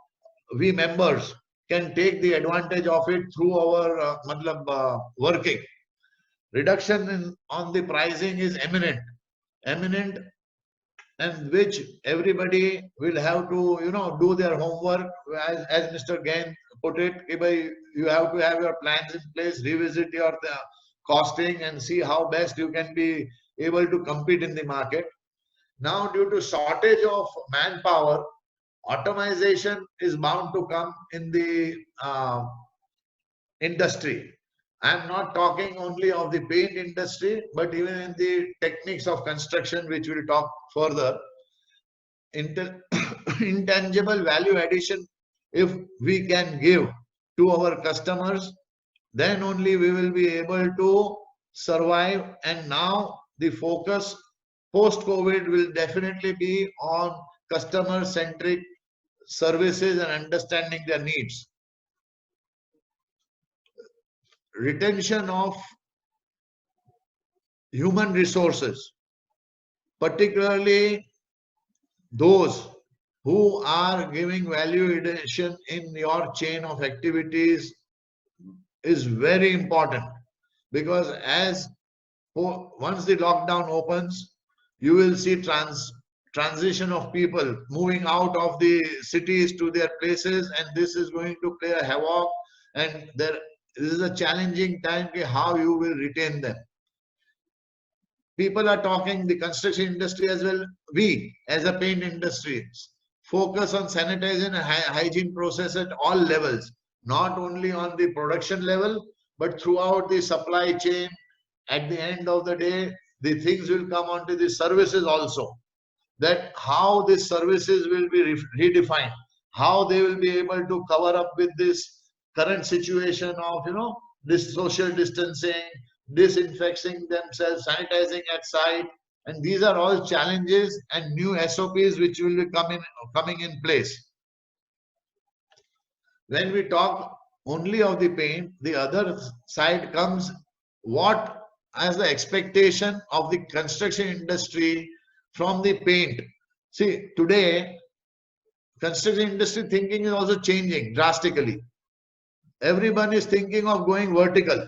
we members can take the advantage of it through our working. Reduction on the pricing is imminent, and which everybody will have to, do their homework. As Mr. Gain put it, you have to have your plans in place, revisit your costing, and see how best you can be able to compete in the market. Now, due to shortage of manpower, automation is bound to come in the industry. I'm not talking only of the paint industry, but even in the techniques of construction, which we'll talk further. Intangible value addition, if we can give to our customers, then only we will be able to survive. And now the focus post-COVID will definitely be on customer-centric services and understanding their needs. Retention of human resources, particularly those who are giving value addition in your chain of activities, is very important, because once the lockdown opens, you will see transition of people moving out of the cities to their places, and this is going to play a havoc, and this is a challenging time how you will retain them. People are talking, the construction industry as well, we as a paint industry, focus on sanitizing and hygiene process at all levels, not only on the production level, but throughout the supply chain. At the end of the day, the things will come onto the services also. that how these services will be redefined, how they will be able to cover up with this current situation of, this social distancing, disinfecting themselves, sanitizing at site. And these are all challenges and new SOPs which will be coming in place. When we talk only of the paint, the other side comes what as the expectation of the construction industry from the paint. See, today, construction industry thinking is also changing drastically. Everyone is thinking of going vertical.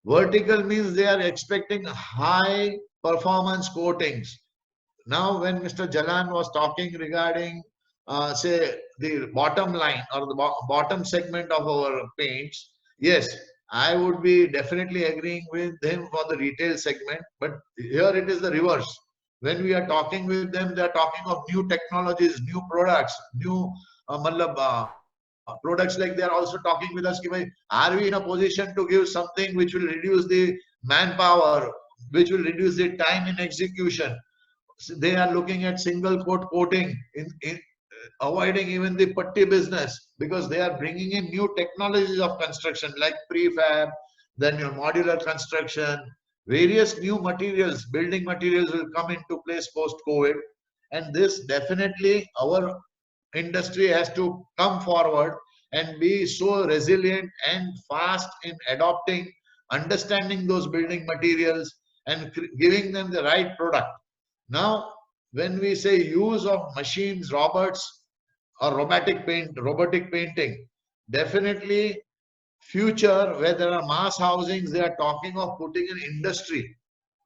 Vertical means they are expecting high performance coatings. Now, when Mr. Jalan was talking regarding, say, the bottom line or the bottom segment of our paints, yes, I would be definitely agreeing with him for the retail segment. But here it is the reverse. When we are talking with them, they are talking of new technologies, new products, new products. Like they are also talking with us, are we in a position to give something which will reduce the manpower, which will reduce the time in execution. So they are looking at single coat coating, in avoiding even the putty business, because they are bringing in new technologies of construction like prefab, then your modular construction, various new materials, building materials will come into place post-COVID. And this definitely our industry has to come forward and be so resilient and fast in adopting, understanding those building materials and giving them the right product. Now, when we say use of machines, robots, or robotic painting, definitely future where there are mass housings, they are talking of putting an industry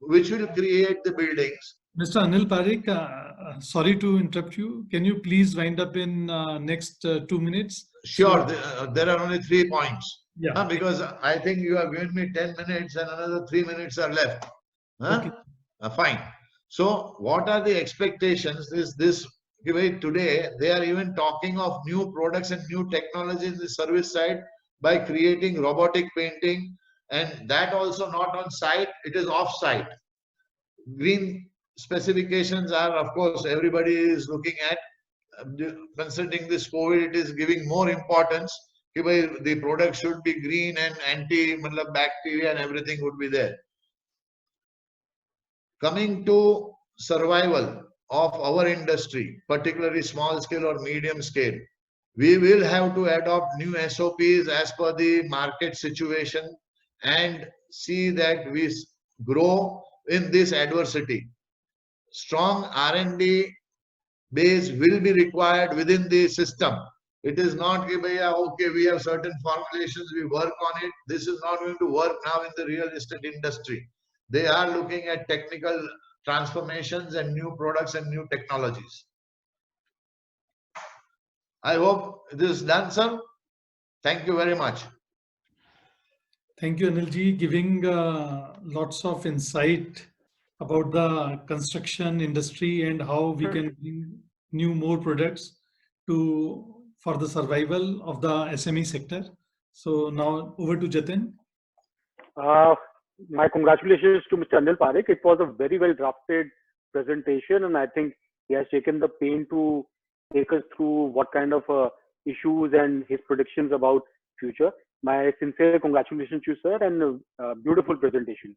which will create the buildings. Mr. Anil Parekh, sorry to interrupt you. Can you please wind up in next 2 minutes? Sure, there are only 3 points. Yeah. Because I think you have given me 10 minutes and another 3 minutes are left. Okay. Fine. So what are the expectations? Is this today they are even talking of new products and new technology in the service side by creating robotic painting, and that also not on site, it is off site. Green specifications are, of course, everybody is looking at. Considering this COVID, it is giving more importance. The product should be green and anti-bacteria and everything would be there. Coming to survival of our industry, particularly small scale or medium scale, we will have to adopt new SOPs as per the market situation and see that we grow in this adversity. Strong R&D base will be required within the system. It is not, okay, we have certain formulations, we work on it. This is not going to work now in the real estate industry. They are looking at technical transformations and new products and new technologies. I hope this is done, sir. Thank you very much. Thank you, Anilji, giving lots of insight about the construction industry and how we can bring more products for the survival of the SME sector. So now over to Jatin. My congratulations to Mr. Anil Parekh. It was a very well drafted presentation, and I think he has taken the pain to take us through what kind of issues and his predictions about future. My sincere congratulations to you, sir, and a beautiful presentation.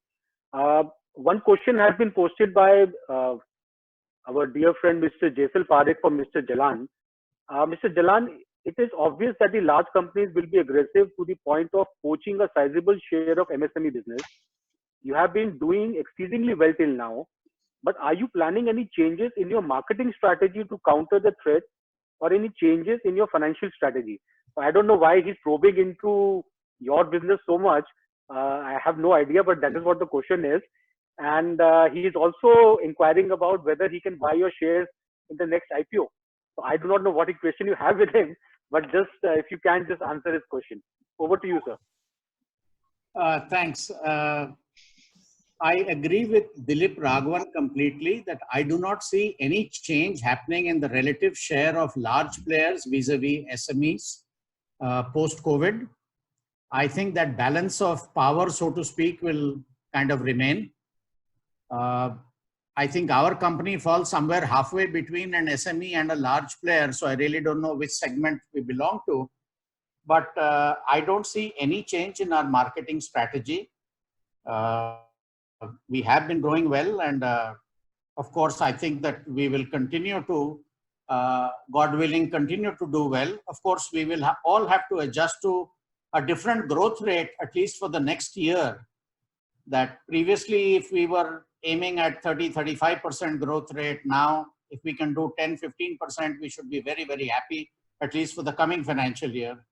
One question has been posted by our dear friend Mr. Jaisal Parekh for Mr. Jalan. Mr. Jalan, it is obvious that the large companies will be aggressive to the point of poaching a sizable share of MSME business. You have been doing exceedingly well till now, but are you planning any changes in your marketing strategy to counter the threat, or any changes in your financial strategy? I don't know why he's probing into your business so much. I have no idea, but that is what the question is. And he is also inquiring about whether he can buy your shares in the next IPO. So I do not know what question you have with him, but just if you can just answer his question. Over to you, sir. Thanks. I agree with Dilip Raghavan completely that I do not see any change happening in the relative share of large players vis-a-vis SMEs post-COVID. I think that balance of power, so to speak, will kind of remain. I think our company falls somewhere halfway between an SME and a large player. So I really don't know which segment we belong to. But I don't see any change in our marketing strategy. We have been growing well. And of course, I think that we will continue to, God willing, continue to do well. Of course, we will all have to adjust to a different growth rate, at least for the next year. That previously, if we were aiming at 30-35% growth rate, now if we can do 10-15%, we should be very, very happy, at least for the coming financial year.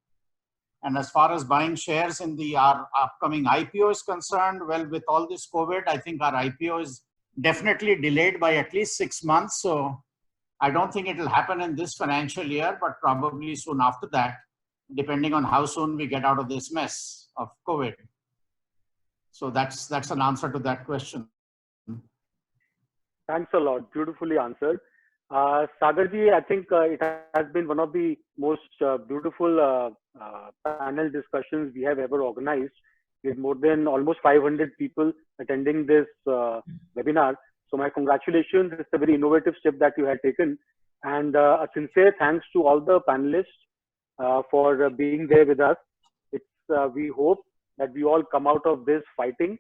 And as far as buying shares in our upcoming IPO is concerned, well, with all this COVID, I think our IPO is definitely delayed by at least 6 months. So I don't think it will happen in this financial year, but probably soon after that, depending on how soon we get out of this mess of COVID. So that's an answer to that question. Thanks a lot. Beautifully answered. Sagarji, I think it has been one of the most beautiful panel discussions we have ever organized, with more than almost 500 people attending this webinar. So my congratulations. It's a very innovative step that you had taken. And a sincere thanks to all the panelists for being there with us. We hope that we all come out of this fighting.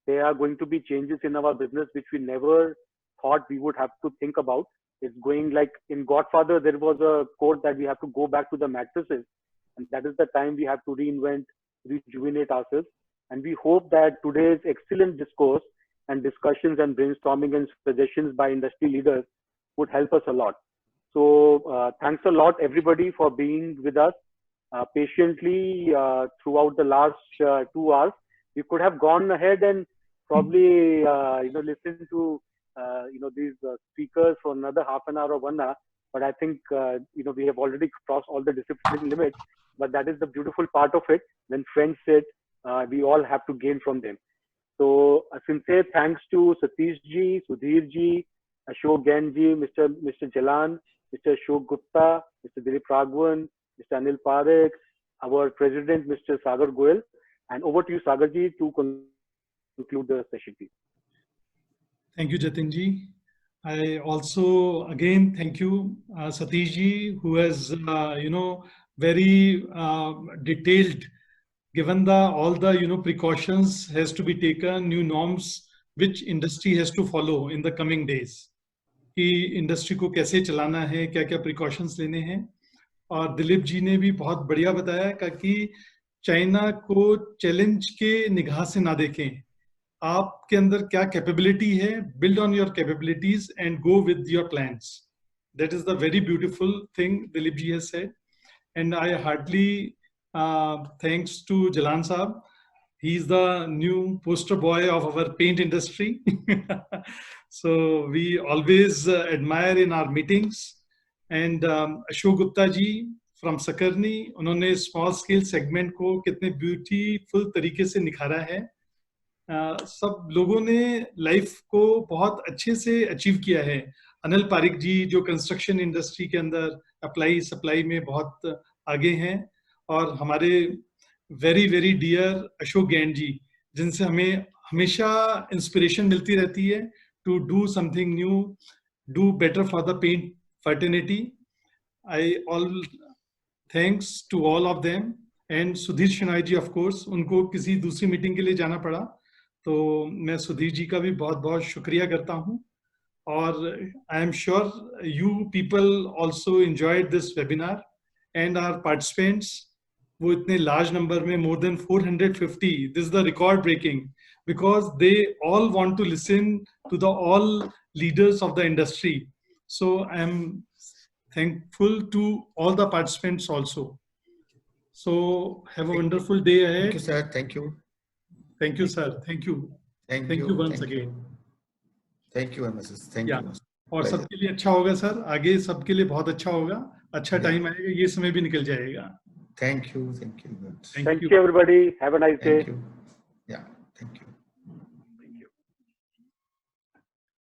There are going to be changes in our business which we never thought we would have to think about. It's going like in Godfather, there was a quote that we have to go back to the mattresses. And that is the time we have to reinvent, rejuvenate ourselves. And we hope that today's excellent discourse and discussions and brainstorming and suggestions by industry leaders would help us a lot. So thanks a lot, everybody, for being with us patiently throughout the last 2 hours. We could have gone ahead and probably listen to these speakers for another half an hour or 1 hour, but I think we have already crossed all the discipline limits. But that is the beautiful part of it. When friends sit, we all have to gain from them. So a sincere thanks to Satish ji, Sudhir ji, Ashok Gain ji, Mr. Jalan, Mr. Ashok Gupta, Mr. Dilip Raghavan, Mr. Anil Parekh, our president, Mr. Sagar Goel. And over to you, Sagar ji, to conclude the session, please. Thank you, Jatin ji. I also again thank you, Satish ji, who has very detailed, given all the precautions has to be taken, new norms which industry has to follow in the coming days. कि industry को कैसे चलाना है, क्या क्या precautions लेने हैं. और दिलीप जी ने भी बहुत बढ़िया बताया कि चाइना को चैलेंज के निगाह से ना देखें. आपके अंदर क्या कैपेबिलिटी है, build on your capabilities and go with your plans. That is the very beautiful thing Dilip ji has said. And I heartly thanks to Jalan साहब. He is the new poster boy of our paint industry. So we always admire in our meetings. And Ashok Gupta ji from Sakarni, उन्होंने small scale segment को कितने beautiful तरीके से निखारा है. सब लोगों ने लाइफ को बहुत अच्छे से अचीव किया है. अनिल पारिक जी जो कंस्ट्रक्शन इंडस्ट्री के अंदर अप्लाई सप्लाई में बहुत आगे हैं, और हमारे very very dear Ashok Gain ji, जिनसे हमें हमेशा इंस्पिरेशन मिलती रहती है to do something new, do better for the paint fraternity. I all thanks to all of them. And Sudhir Shenai ji, of course उनको किसी दूसरी मीटिंग के लिए जाना पड़ा, तो मैं सुधीर जी का भी बहुत बहुत शुक्रिया करता हूँ. और I am sure you people also enjoyed this webinar and our participants. वो इतने लार्ज नंबर में, more than 450, this is the record breaking, because they all want to listen to the all leaders of the industry. So I am thankful to all the participants also. So have a wonderful day ahead. Thank you, sir. Thank you. Thank you, sir. Thank you. Thank you once again. Thank you, Mrs. Thank you. और सबके लिए अच्छा होगा sir, आगे सबके लिए बहुत अच्छा होगा. अच्छा टाइम आएगा, ये समय भी निकल जाएगा. Thank you. Thank you. Thank you, everybody. Have a nice day. Thank you. Yeah. Thank you.